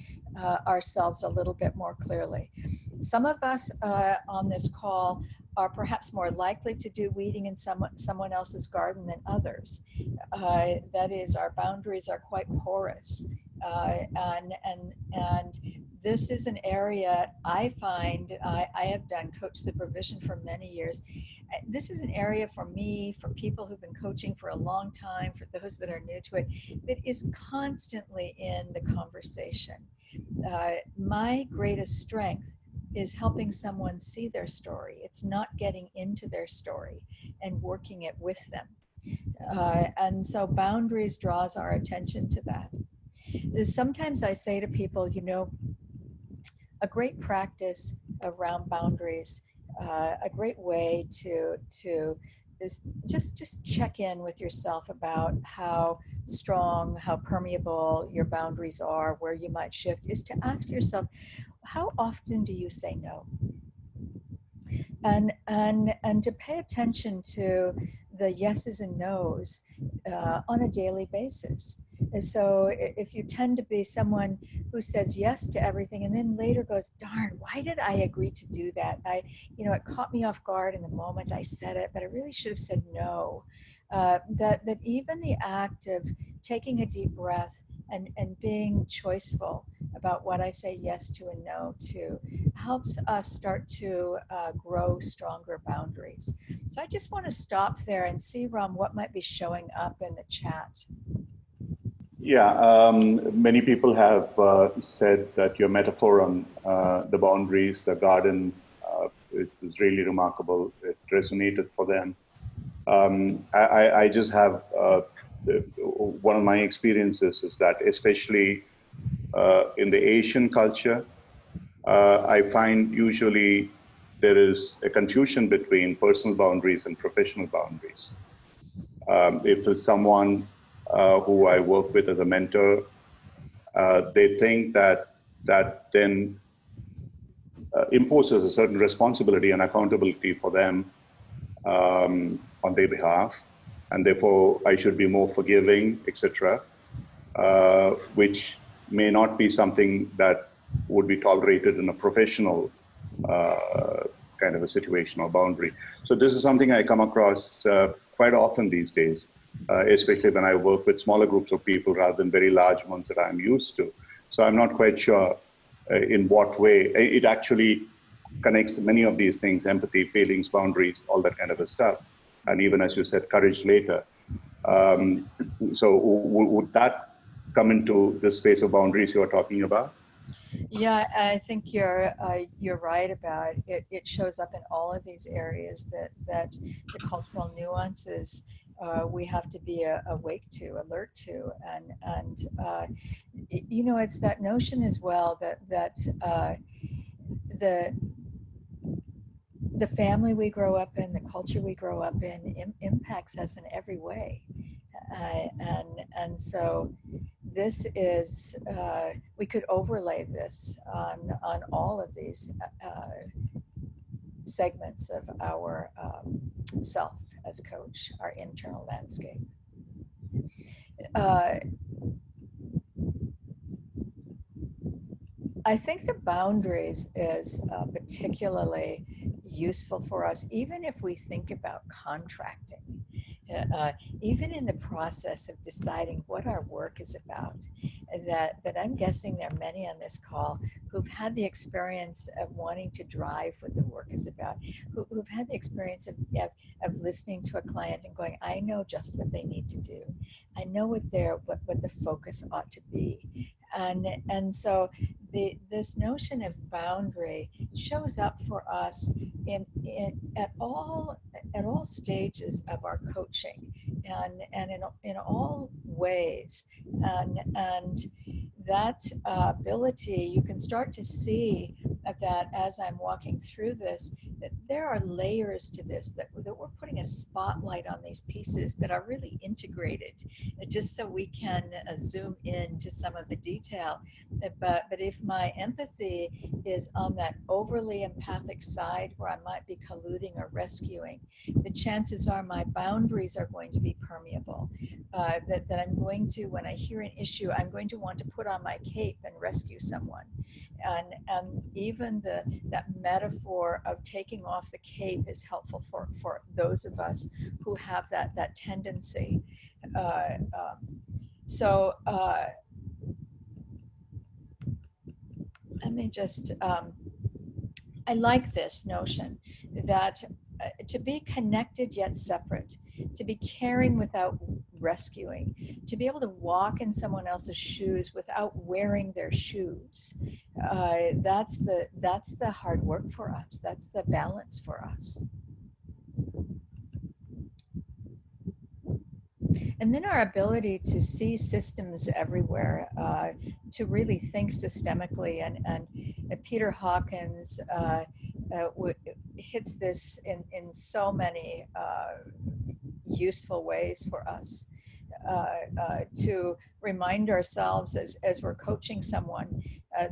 ourselves a little bit more clearly. Some of us on this call are perhaps more likely to do weeding in someone else's garden than others. That is, our boundaries are quite porous, and this is an area I find, I have done coach supervision for many years. This is an area for me, for people who've been coaching for a long time, for those that are new to it, that is constantly in the conversation. My greatest strength is helping someone see their story. It's not getting into their story and working it with them. And so boundaries draws our attention to that. Sometimes I say to people, you know, a great practice around boundaries, a great way to is just check in with yourself about how strong, how permeable your boundaries are, where you might shift, is to ask yourself, how often do you say no? And to pay attention to the yeses and nos on a daily basis. And so if you tend to be someone who says yes to everything and then later goes, darn, why did I agree to do that? It caught me off guard in the moment I said it, but I really should have said no. That even the act of taking a deep breath and being choiceful about what I say yes to and no to helps us start to grow stronger boundaries. So I just want to stop there and see, Ram, what might be showing up in the chat. Yeah, many people have said that your metaphor on the boundaries, the garden, it was really remarkable. It resonated for them. I just have one of my experiences is that especially in the Asian culture, I find usually there is a confusion between personal boundaries and professional boundaries. If it's someone who I work with as a mentor, they think that then imposes a certain responsibility and accountability for them on their behalf, and therefore I should be more forgiving, etc., which may not be something that would be tolerated in a professional kind of a situation or boundary. So this is something I come across quite often these days, especially when I work with smaller groups of people rather than very large ones that I'm used to. So I'm not quite sure in what way it actually connects many of these things: empathy, feelings, boundaries, all that kind of a stuff. And even, as you said, courage later. So would that come into the space of boundaries you are talking about? Yeah, I think you're right about it. It shows up in all of these areas that the cultural nuances we have to be awake to, alert to, and you know, it's that notion as well that the family we grow up in, the culture we grow up in, impacts us in every way, and so this is we could overlay this on all of these segments of our self as coach, our internal landscape. I think the boundaries is particularly useful for us, even if we think about contracting, even in the process of deciding what our work is about. That I'm guessing there are many on this call who've had the experience of wanting to drive what the work is about, who've had the experience of listening to a client and going, I know just what they need to do. I know what the focus ought to be. And so this notion of boundary shows up for us at all stages of our coaching, and in all ways, and that ability, you can start to see that as I'm walking through this, that there are layers to this, that we're putting a spotlight on these pieces that are really integrated, just so we can zoom in to some of the detail. But if my empathy is on that overly empathic side where I might be colluding or rescuing, the chances are my boundaries are going to be permeable. That I'm going to, when I hear an issue, I'm going to want to put on my cape and rescue someone. And even that metaphor of taking off the cape is helpful for those of us who have that tendency. Let me just, I like this notion that to be connected yet separate, to be caring without rescuing, to be able to walk in someone else's shoes without wearing their shoes. That's the hard work for us. That's the balance for us. And then our ability to see systems everywhere, to really think systemically. And Peter Hawkins hits this in so many useful ways for us, to remind ourselves as we're coaching someone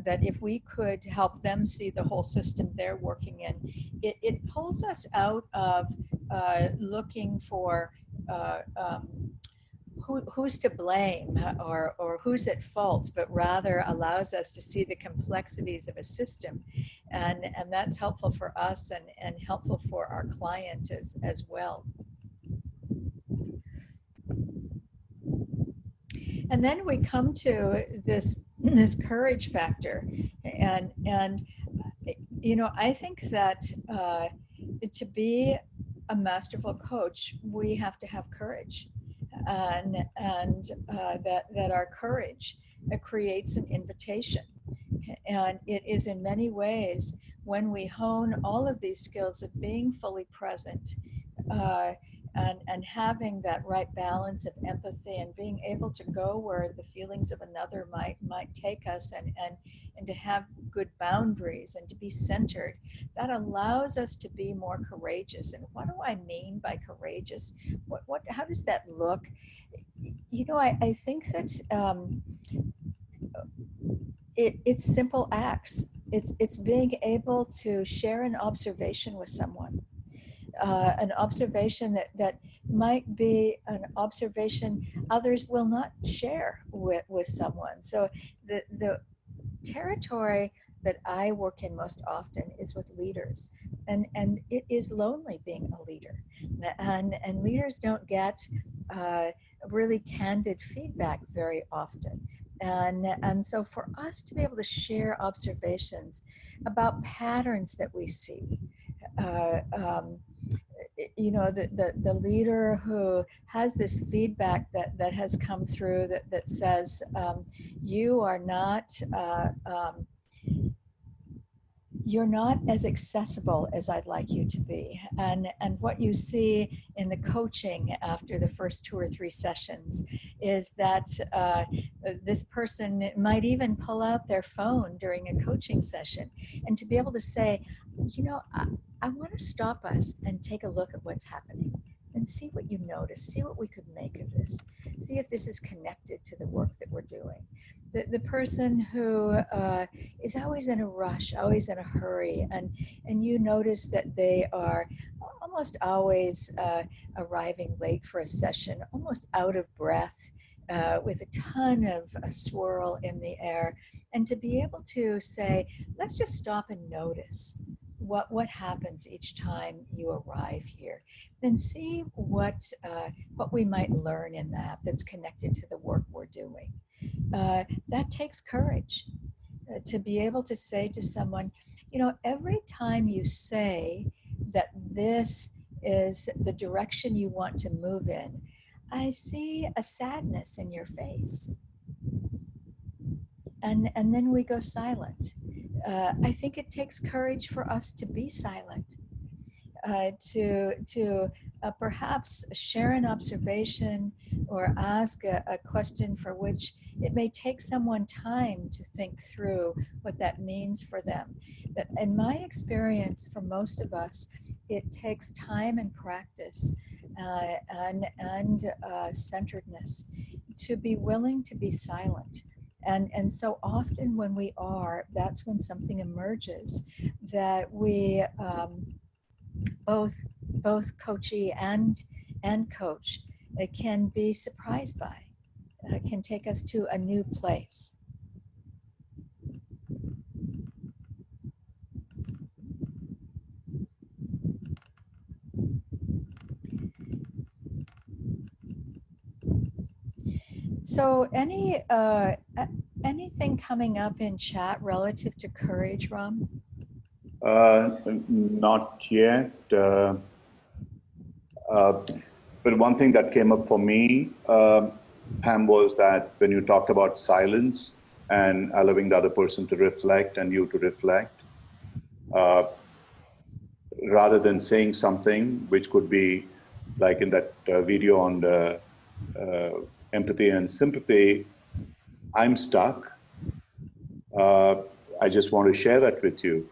that if we could help them see the whole system they're working in, it pulls us out of looking for who's to blame or who's at fault, but rather allows us to see the complexities of a system. And that's helpful for us and helpful for our client as well. And then we come to this courage factor. And you know, I think that to be a masterful coach, we have to have courage. And that our courage creates an invitation. And it is in many ways, when we hone all of these skills of being fully present, and having that right balance of empathy and being able to go where the feelings of another might take us, and to have good boundaries and to be centered, that allows us to be more courageous. And what do I mean by courageous? How does that look? You know, I think that it's simple acts. It's being able to share an observation with someone, an observation that might be an observation others will not share with someone. So the territory that I work in most often is with leaders, and it is lonely being a leader, and leaders don't get really candid feedback very often. And so for us to be able to share observations about patterns that we see, uh, um, you know, the leader who has this feedback that has come through that says, you are not, you're not as accessible as I'd like you to be. And what you see in the coaching after the first 2 or 3 sessions is that this person might even pull out their phone during a coaching session, and to be able to say, you know, I want to stop us and take a look at what's happening and see what you notice, see what we could make of this, see if this is connected to the work that we're doing. The person who is always in a rush, always in a hurry, and you notice that they are almost always arriving late for a session, almost out of breath, with a ton of swirl in the air, and to be able to say, let's just stop and notice what happens each time you arrive here, then see what we might learn in that's connected to the work we're doing. That takes courage, to be able to say to someone, you know, every time you say that this is the direction you want to move in, I see a sadness in your face. And then we go silent. I think it takes courage for us to be silent, to perhaps share an observation or ask a question for which it may take someone time to think through what that means for them. That, in my experience, for most of us, it takes time and practice and centeredness to be willing to be silent. And so often when we are, that's when something emerges that we both coachee and coach can be surprised by, can take us to a new place. So anything coming up in chat relative to courage, Ram? Not yet. But one thing that came up for me, Pam, was that when you talked about silence and allowing the other person to reflect and you to reflect, rather than saying something which could be like in that video on the empathy and sympathy, I'm stuck. I just want to share that with you.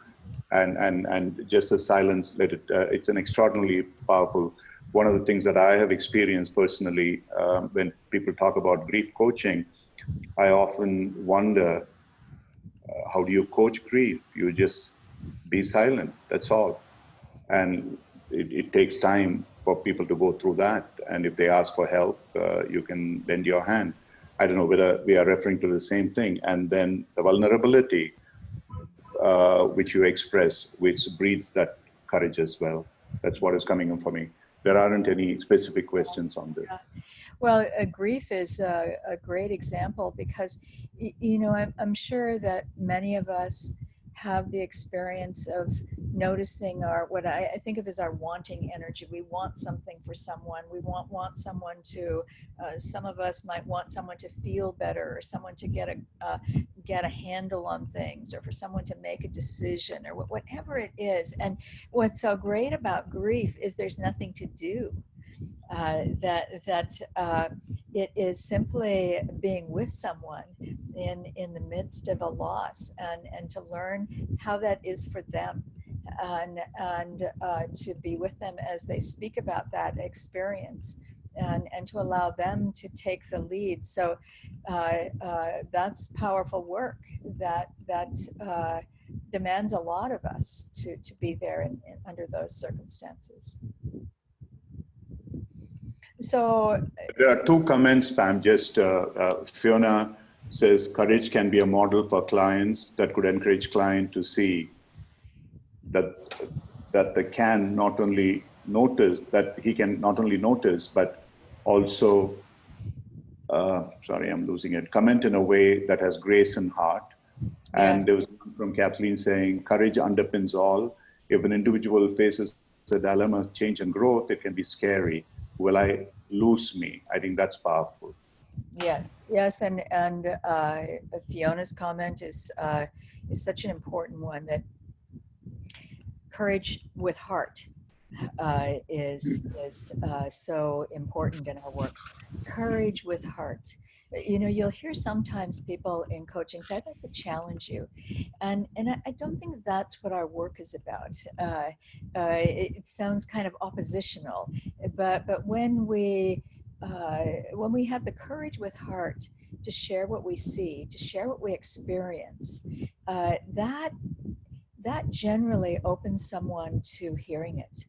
And just the silence, let it, it's an extraordinarily powerful. One of the things that I have experienced personally, when people talk about grief coaching, I often wonder, how do you coach grief? You just be silent, that's all. And it takes time for people to go through that. And if they ask for help, you can lend your hand. I don't know whether we are referring to the same thing. And then the vulnerability, which you express, which breeds that courage as well. That's what is coming in for me. There aren't any specific questions on this. Yeah. Well, grief is a great example because, you know, I'm sure that many of us have the experience of noticing our, what I think of as our wanting energy. We want something for someone. We want someone to, some of us might want someone to feel better, or someone to get a handle on things, or for someone to make a decision, or whatever it is. And what's so great about grief is there's nothing to do. it is simply being with someone in the midst of a loss, and to learn how that is for them, and to be with them as they speak about that experience, and to allow them to take the lead. So that's powerful work that demands a lot of us to be there under those circumstances. So there are two comments, Pam. Just Fiona says courage can be a model for clients that could encourage client to see that they can not only notice, that he can not only notice, but also, sorry, I'm losing it, comment in a way that has grace and heart. And yes. there was one from Kathleen saying, courage underpins all. If an individual faces a dilemma of change and growth, it can be scary. Will I lose me? I think that's powerful. Yes, and Fiona's comment is such an important one, that courage with heart is so important in our work. Courage with heart. You know, you'll hear sometimes people in coaching say, "I'd like to challenge you," and I don't think that's what our work is about. It sounds kind of oppositional, but when we have the courage with heart to share what we see, to share what we experience, that generally opens someone to hearing it.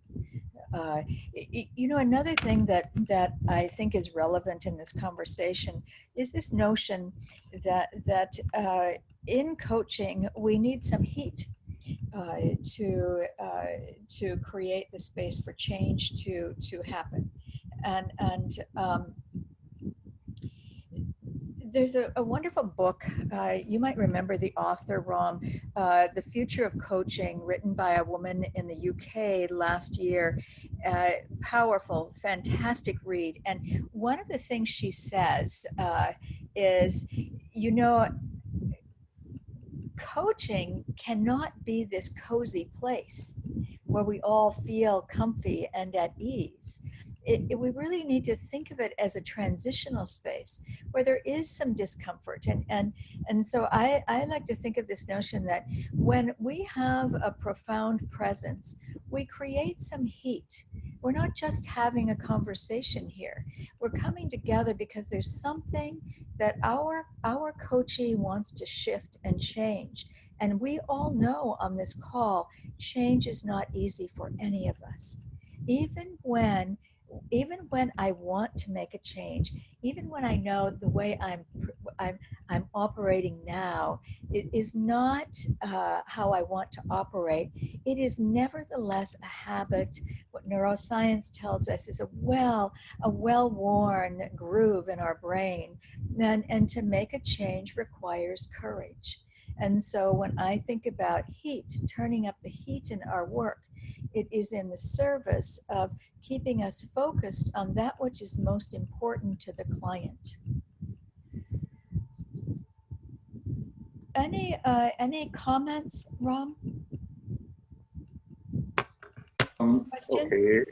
You know, another thing that I think is relevant in this conversation is this notion that in coaching we need some heat to create the space for change to happen, and there's a wonderful book, you might remember the author, Ram, The Future of Coaching, written by a woman in the UK last year. Powerful, fantastic read. And one of the things she says is, you know, coaching cannot be this cozy place where we all feel comfy and at ease. We really need to think of it as a transitional space where there is some discomfort. And so I like to think of this notion that when we have a profound presence, we create some heat. We're not just having a conversation here. We're coming together because there's something that our coachee wants to shift and change. And we all know on this call, change is not easy for any of us. Even when I want to make a change, even when I know the way I'm operating now, it is not how I want to operate. It is nevertheless a habit. What neuroscience tells us is a well-worn groove in our brain, and to make a change requires courage. And so when I think about heat, turning up the heat in our work, it is in the service of keeping us focused on that which is most important to the client. Any comments, Ram? Okay.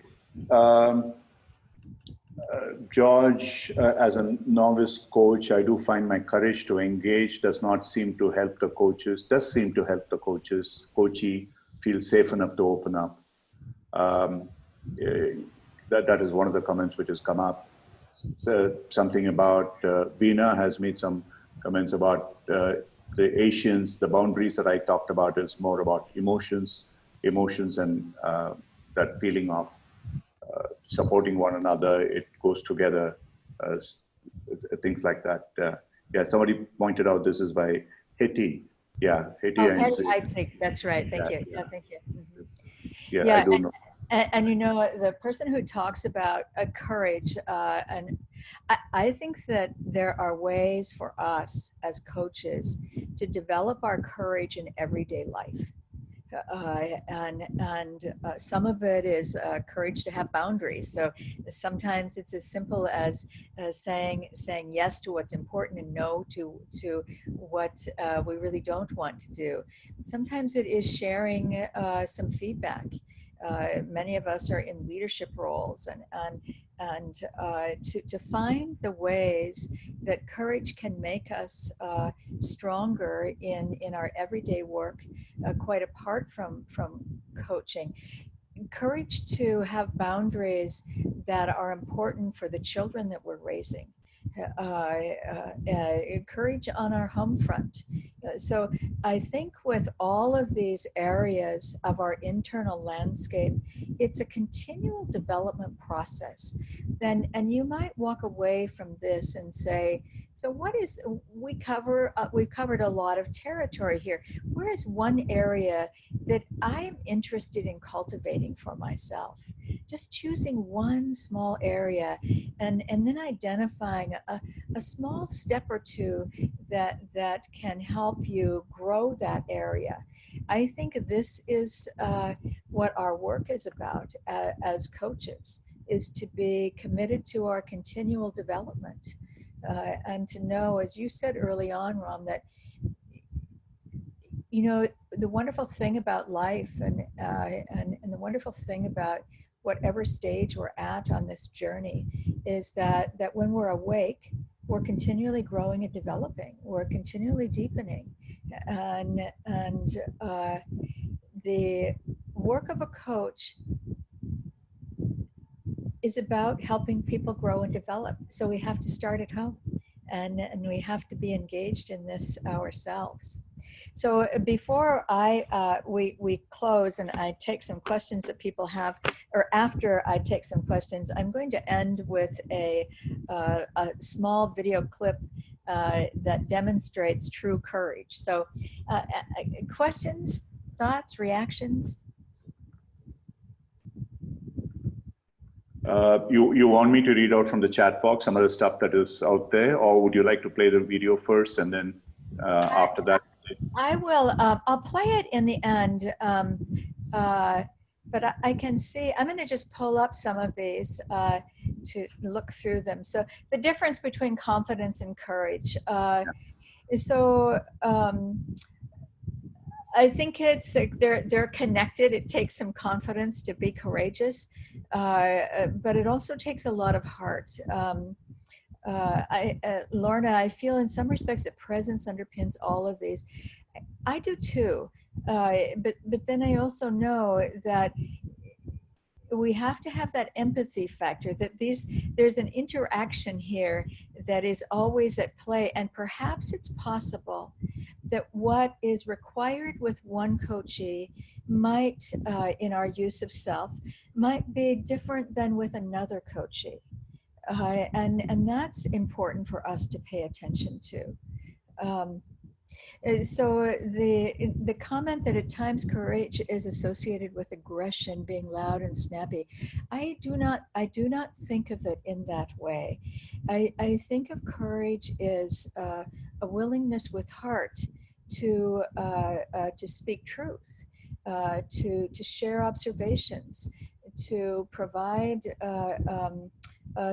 George, as a novice coach, I do find my courage to engage does seem to help the coaches, coachee feel safe enough to open up. That is one of the comments which has come up. So something about Veena has made some comments about the Asians. The boundaries that I talked about is more about emotions and that feeling of supporting one another. It goes together, things like that. Yeah, somebody pointed out this is by Hetty. Yeah, Hetty. That's right. Thank you. Yeah, thank you. Mm-hmm. Yeah, I do know. And you know, the person who talks about courage, and I think that there are ways for us as coaches to develop our courage in everyday life. Some of it is courage to have boundaries. So sometimes it's as simple as saying yes to what's important and no to what we really don't want to do. Sometimes it is sharing some feedback. Many of us are in leadership roles, and to find the ways that courage can make us stronger in our everyday work, quite apart from coaching. Courage to have boundaries that are important for the children that we're raising. Courage on our home front. So I think with all of these areas of our internal landscape, it's a continual development process. And you might walk away from this and say, so what is, we've covered a lot of territory here. Where is one area that I am interested in cultivating for myself? Just choosing one small area and then identifying a small step or two that can help you grow that area. I think this is what our work is about as coaches, is to be committed to our continual development. And to know, as you said early on, Ram, that, you know, the wonderful thing about life and the wonderful thing about whatever stage we're at on this journey is that when we're awake, we're continually growing and developing. We're continually deepening. And the work of a coach is about helping people grow and develop. So we have to start at home, and we have to be engaged in this ourselves. So before we close and I take some questions that people have, or after I take some questions, I'm going to end with a small video clip that demonstrates true courage. So questions, thoughts, reactions? You want me to read out from the chat box some of the stuff that is out there, or would you like to play the video first and then after that? I will. I'll play it in the end, but I can see. I'm going to just pull up some of these to look through them. So the difference between confidence and courage. I think it's they're connected. It takes some confidence to be courageous, but it also takes a lot of heart. Lorna, I feel in some respects that presence underpins all of these. I do too, but then I also know that we have to have that empathy factor, that there's an interaction here that is always at play, and perhaps it's possible that what is required with one coachee might, in our use of self, might be different than with another coachee. And that's important for us to pay attention to. So the comment that at times courage is associated with aggression, being loud and snappy, I do not think of it in that way. I think of courage as a willingness with heart to speak truth, to share observations, to provide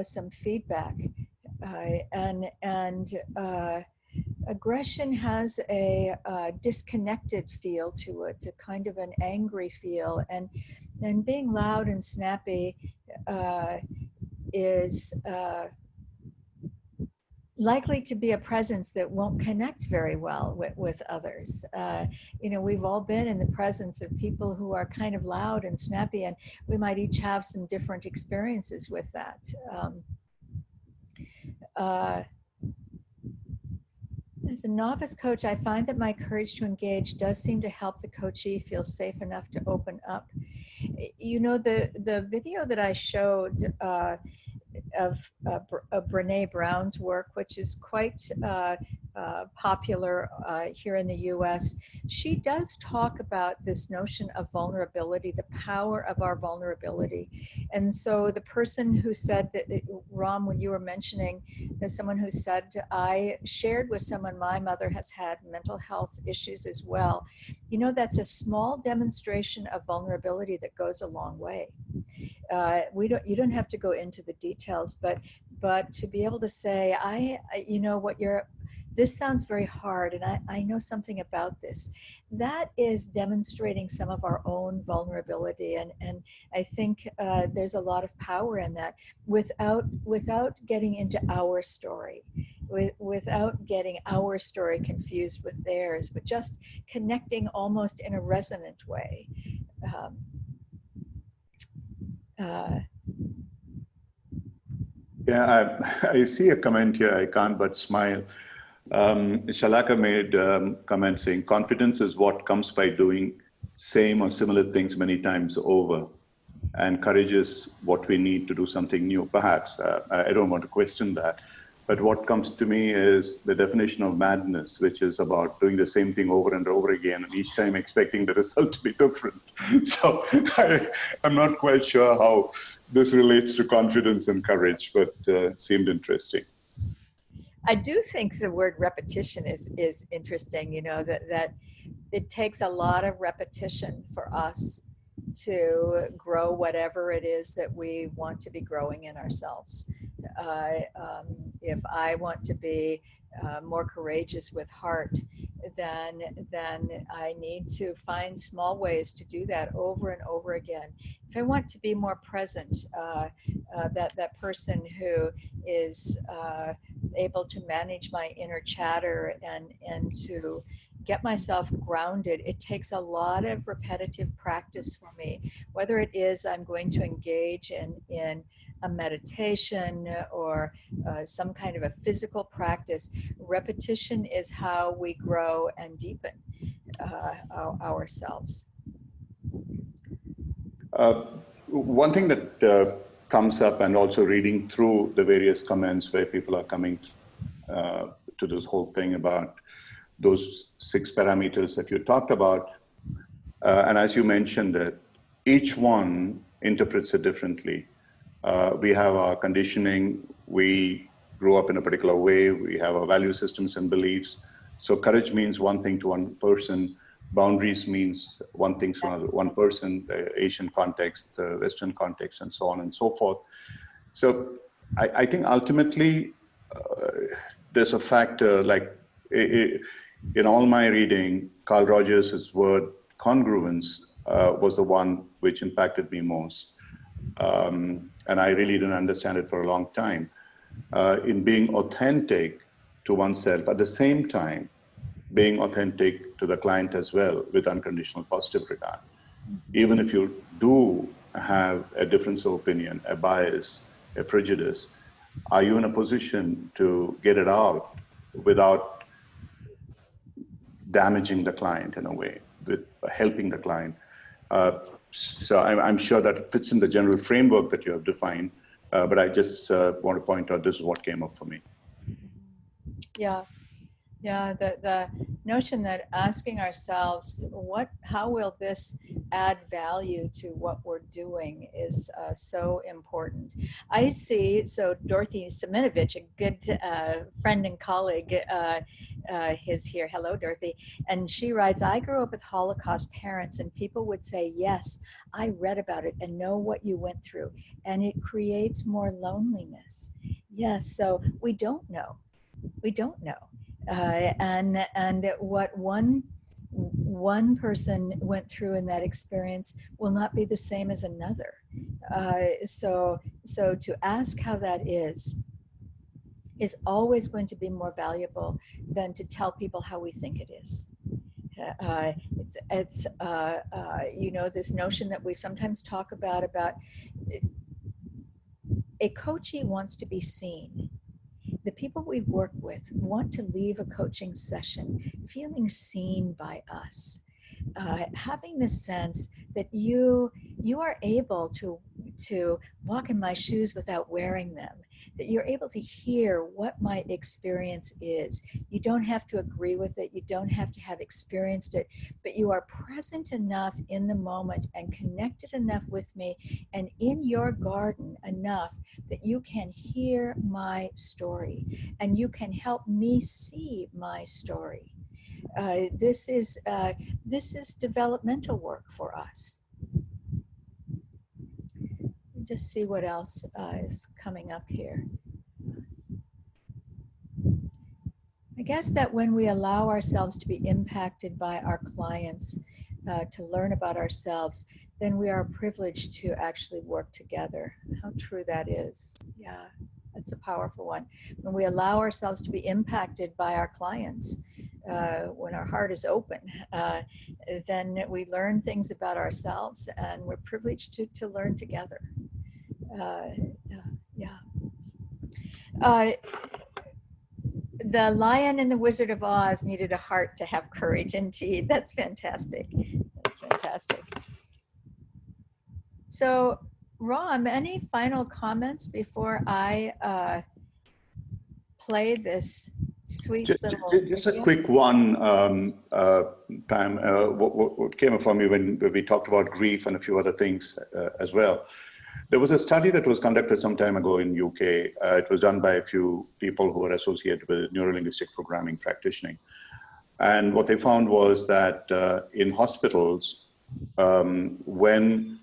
some feedback, and aggression has a disconnected feel to it, a kind of an angry feel, and being loud and snappy is likely to be a presence that won't connect very well with others. You know, we've all been in the presence of people who are kind of loud and snappy, and we might each have some different experiences with that. As a novice coach, I find that my courage to engage does seem to help the coachee feel safe enough to open up. You know, the video that I showed of Brene Brown's work, which is quite popular here in the US, she does talk about this notion of vulnerability, the power of our vulnerability. And so the person who said that, Ram, when you were mentioning, there's someone who said, I shared with someone, my mother has had mental health issues as well. You know, that's a small demonstration of vulnerability that goes a long way. You don't have to go into the details, but to be able to say, you know, this sounds very hard, and I know something about this. That is demonstrating some of our own vulnerability, and I think there's a lot of power in that, without getting into our story, without getting our story confused with theirs, but just connecting almost in a resonant way. Yeah, I see a comment here. I can't but smile. Shalaka made comment saying, confidence is what comes by doing same or similar things many times over. And courage is what we need to do something new. Perhaps, I don't want to question that. But what comes to me is the definition of madness, which is about doing the same thing over and over again, and each time expecting the result to be different. So I'm not quite sure how this relates to confidence and courage, but seemed interesting. I do think the word repetition is interesting, you know, that it takes a lot of repetition for us to grow whatever it is that we want to be growing in ourselves. If I want to be more courageous with heart, then I need to find small ways to do that over and over again. If I want to be more present, that person who is able to manage my inner chatter and to get myself grounded, it takes a lot of repetitive practice for me. Whether it is I'm going to engage in a meditation or some kind of a physical practice, repetition is how we grow and deepen ourselves. One thing that comes up, and also reading through the various comments where people are coming to this whole thing about those 6 parameters that you talked about, and as you mentioned it, each one interprets it differently. We have our conditioning, we grew up in a particular way, we have our value systems and beliefs. So courage means one thing to one person, boundaries means one thing to another, one person, the Asian context, the Western context, and so on and so forth. So I think ultimately there's a factor like, in all my reading, Carl Rogers' word congruence was the one which impacted me most. And I really didn't understand it for a long time. In being authentic to oneself, at the same time, being authentic to the client as well with unconditional positive regard. Even if you do have a difference of opinion, a bias, a prejudice, are you in a position to get it out without damaging the client in a way, with helping the client? So I'm sure that fits in the general framework that you have defined, but I just want to point out this is what came up for me. Yeah, the notion that asking ourselves, how will this add value to what we're doing is so important. I see, so Dorothy Siminovich, a good friend and colleague, is here. Hello, Dorothy. And she writes, I grew up with Holocaust parents, and people would say, yes, I read about it and know what you went through. And it creates more loneliness. Yes, so we don't know. We don't know. And what one person went through in that experience will not be the same as another. So to ask how that is always going to be more valuable than to tell people how we think it is. It's you know, this notion that we sometimes talk about a coachee wants to be seen. The people we work with want to leave a coaching session feeling seen by us, having the sense that you are able to walk in my shoes without wearing them, that you're able to hear what my experience is. You don't have to agree with it, you don't have to have experienced it, but you are present enough in the moment and connected enough with me and in your garden enough that you can hear my story and you can help me see my story. This is developmental work for us. Just see what else is coming up here. I guess that when we allow ourselves to be impacted by our clients, to learn about ourselves, then we are privileged to actually work together. How true that is. Yeah, that's a powerful one. When we allow ourselves to be impacted by our clients, when our heart is open, then we learn things about ourselves, and we're privileged to learn together. The Lion and the Wizard of Oz needed a heart to have courage. Indeed, that's fantastic. That's fantastic. So, Ram, any final comments before I play this sweet little just a video? quick one, Pam. What came up for me when we talked about grief and a few other things as well. There was a study that was conducted some time ago in UK. It was done by a few people who were associated with neurolinguistic programming practitioning. And what they found was that in hospitals, when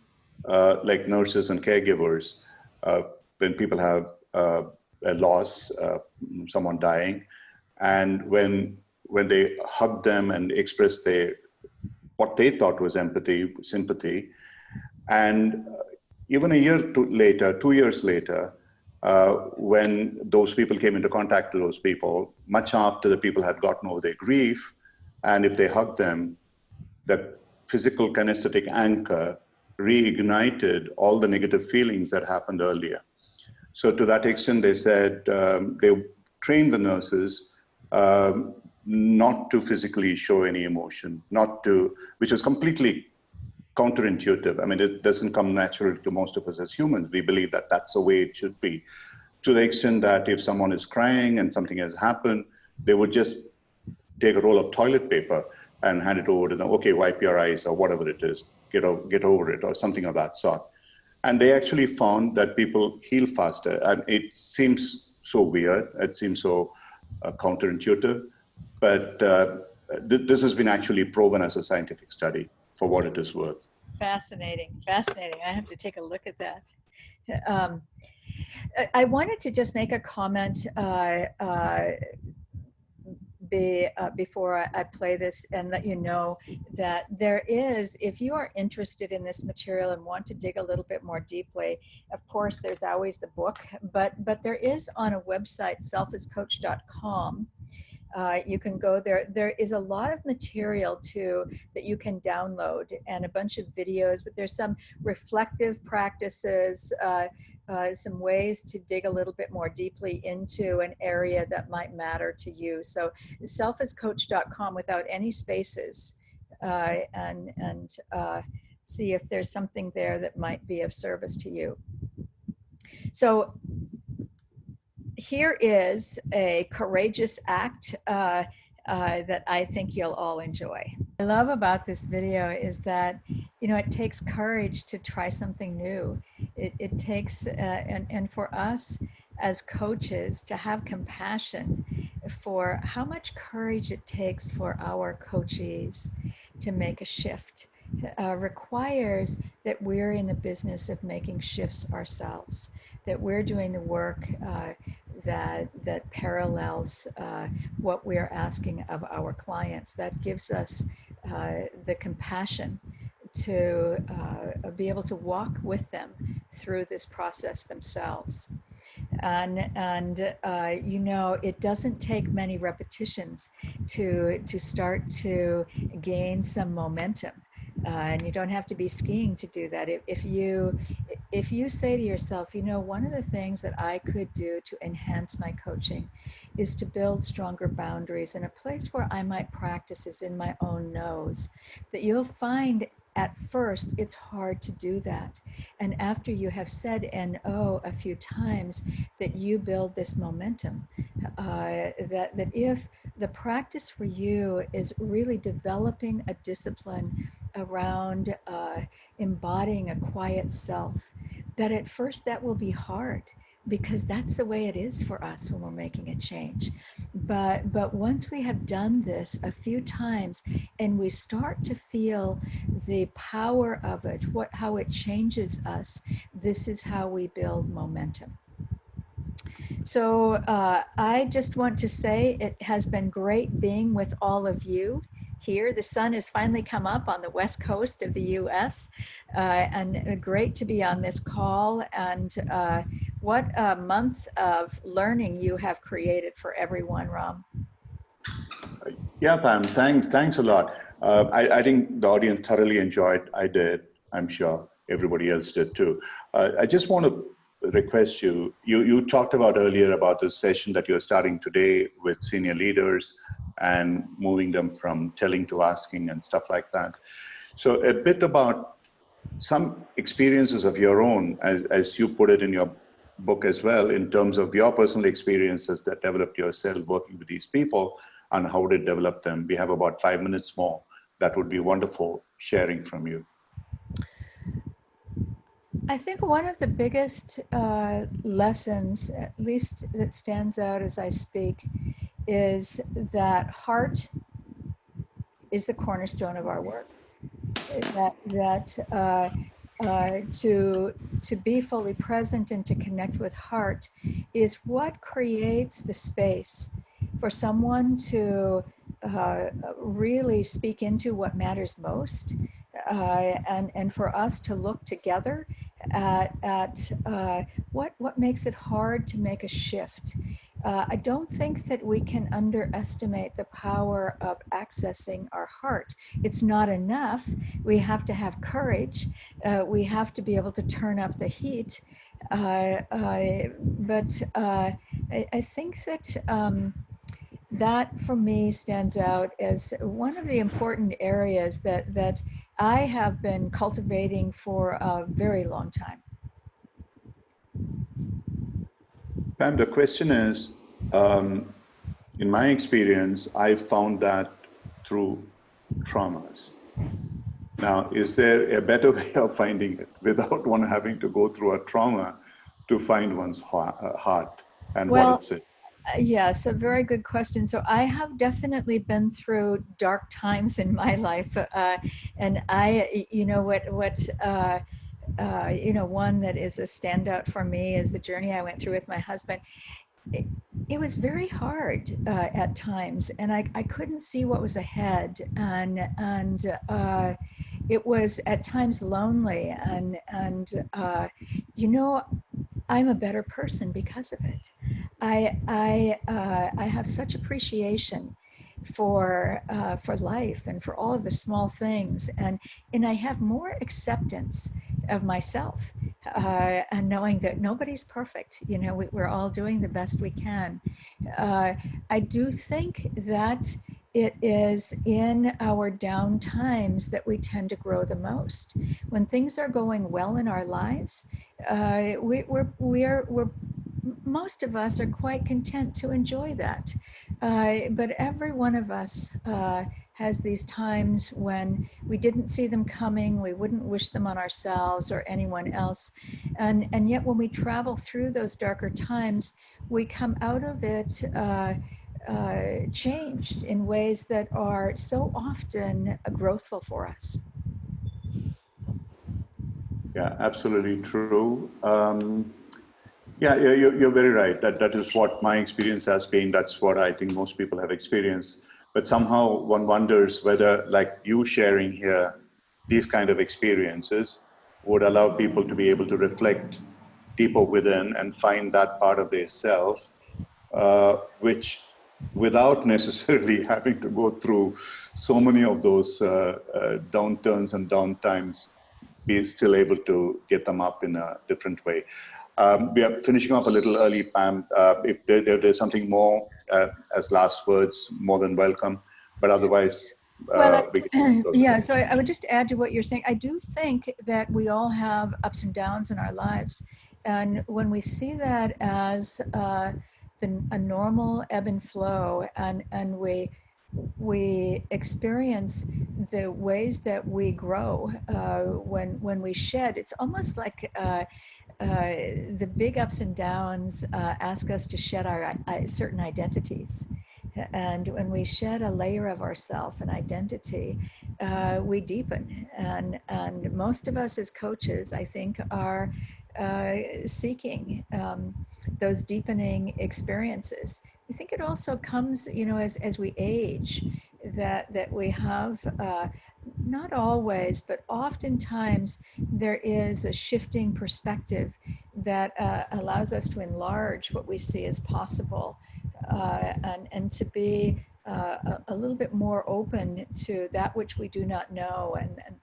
like nurses and caregivers, when people have a loss, someone dying, and when they hug them and express what they thought was empathy, sympathy, and even a year later, 2 years later, when those people came into contact with those people, much after the people had gotten over their grief, and if they hugged them, the physical kinesthetic anchor reignited all the negative feelings that happened earlier. So to that extent, they said they trained the nurses not to physically show any emotion, which was completely counterintuitive. I mean, it doesn't come naturally to most of us as humans. We believe that that's the way it should be. To the extent that if someone is crying and something has happened, they would just take a roll of toilet paper and hand it over to them. Okay, wipe your eyes or whatever it is, get over it or something of that sort. And they actually found that people heal faster. And it seems so weird. It seems so counterintuitive. But this has been actually proven as a scientific study for what it is worth. Fascinating, fascinating. I have to take a look at that. I wanted to just make a comment before I play this and let you know that there is, if you are interested in this material and want to dig a little bit more deeply, of course, there's always the book, but there is on a website, selfiscoach.com. You can go there. There is a lot of material too that you can download and a bunch of videos, but there's some reflective practices, some ways to dig a little bit more deeply into an area that might matter to you. So selfiscoach.com without any spaces, and see if there's something there that might be of service to you. So here is a courageous act that I think you'll all enjoy. What I love about this video is that, you know, it takes courage to try something new. It takes, and for us as coaches to have compassion for how much courage it takes for our coachees to make a shift. Requires that we're in the business of making shifts ourselves, that we're doing the work that parallels what we're asking of our clients. That gives us the compassion to be able to walk with them through this process themselves. And you know, it doesn't take many repetitions to start to gain some momentum. And you don't have to be skiing to do that. If you say to yourself, you know, one of the things that I could do to enhance my coaching is to build stronger boundaries, and a place where I might practice is in my own nose, that you'll find at first it's hard to do that. And after you have said NO a few times, that you build this momentum, that if the practice for you is really developing a discipline around embodying a quiet self, that at first that will be hard, because that's the way it is for us when we're making a change. But once we have done this a few times and we start to feel the power of it, how it changes us, this is how we build momentum. So I just want to say it has been great being with all of you here. The sun has finally come up on the west coast of the US, and great to be on this call. And what a month of learning you have created for everyone, Ram. Yeah, Pam, thanks a lot. I think the audience thoroughly enjoyed. I did. I'm sure everybody else did too. I just want to request you talked about earlier about the session that you're starting today with senior leaders and moving them from telling to asking and stuff like that. So a bit about some experiences of your own, as you put it in your book as well, in terms of your personal experiences that developed yourself working with these people and how did develop them. We have about 5 minutes more. That would be wonderful sharing from you. I think one of the biggest lessons, at least that stands out as I speak, is that heart is the cornerstone of our work. To be fully present and to connect with heart is what creates the space for someone to really speak into what matters most, and for us to look together at what makes it hard to make a shift. I don't think that we can underestimate the power of accessing our heart. It's not enough. We have to have courage. We have to be able to turn up the heat. But I think that that for me stands out as one of the important areas that I have been cultivating for a very long time. Pam, the question is, in my experience, I found that through traumas. Now, is there a better way of finding it without one having to go through a trauma to find one's heart and what it's in? Yes, a very good question. So I have definitely been through dark times in my life, and one that is a standout for me is the journey I went through with my husband. It was very hard at times, and I couldn't see what was ahead, and it was at times lonely, and I'm a better person because of it. I have such appreciation for life and for all of the small things, and I have more acceptance of myself, and knowing that nobody's perfect. We're all doing the best we can. I do think that it is in our down times that we tend to grow the most. When things are going well in our lives, we're most of us are quite content to enjoy that. But every one of us has these times when we didn't see them coming, we wouldn't wish them on ourselves or anyone else. And yet when we travel through those darker times, we come out of it changed in ways that are so often growthful for us. Yeah, absolutely true. You're very right. That is what my experience has been. That's what I think most people have experienced. But somehow one wonders whether, like you sharing here, these kind of experiences would allow people to be able to reflect deeper within and find that part of their self, which without necessarily having to go through so many of those downturns and downtimes, be still able to get them up in a different way. We are finishing off a little early, Pam. If there's something more as last words, more than welcome. But otherwise, so I would just add to what you're saying. I do think that we all have ups and downs in our lives. And when we see that as a normal ebb and flow, and we experience the ways that we grow when we shed, it's almost like the big ups and downs ask us to shed our certain identities. And when we shed a layer of ourself and identity, we deepen. And most of us as coaches, I think, are seeking those deepening experiences. I think it also comes, as we age, that we have, not always, but oftentimes there is a shifting perspective that allows us to enlarge what we see as possible, and to be a little bit more open to that which we do not know,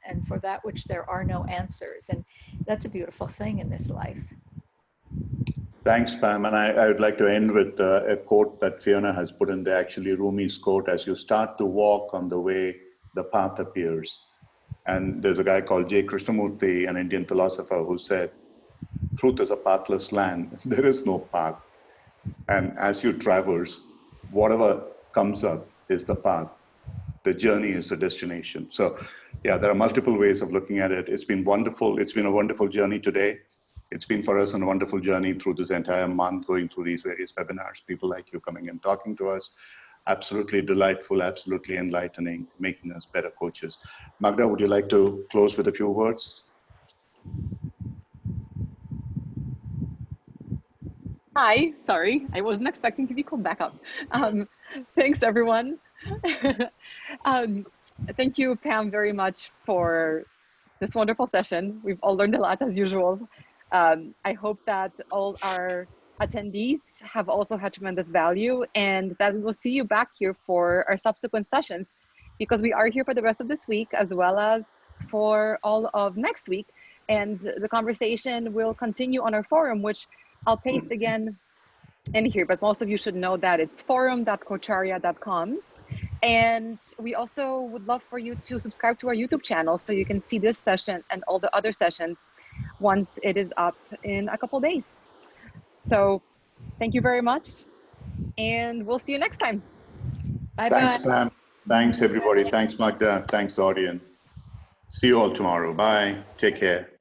and for that which there are no answers. And that's a beautiful thing in this life. Thanks, Pam. And I would like to end with a quote that Fiona has put in there, actually Rumi's quote: as you start to walk on the way, the path appears. And there's a guy called J. Krishnamurti, an Indian philosopher, who said, truth is a pathless land. There is no path. And as you traverse, whatever comes up is the path. The journey is the destination. So yeah, there are multiple ways of looking at it. It's been wonderful. It's been a wonderful journey today. It's been for us a wonderful journey through this entire month, going through these various webinars, people like you coming and talking to us. Absolutely delightful, absolutely enlightening, making us better coaches. Magda, would you like to close with a few words? Hi, sorry, I wasn't expecting to be called back up. Thanks, everyone. Thank you, Pam, very much for this wonderful session. We've all learned a lot as usual. I hope that all our attendees have also had tremendous value, and that we'll see you back here for our subsequent sessions, because we are here for the rest of this week as well as for all of next week. And the conversation will continue on our forum, which I'll paste again in here, but most of you should know that it's forum.coacharya.com. And we also would love for you to subscribe to our YouTube channel so you can see this session and all the other sessions once it is up in a couple days. So thank you very much, and we'll see you next time. Bye-bye. Thanks, Pam. Thanks, everybody. Thanks, Magda. Thanks, audience. See you all tomorrow. Bye. Take care.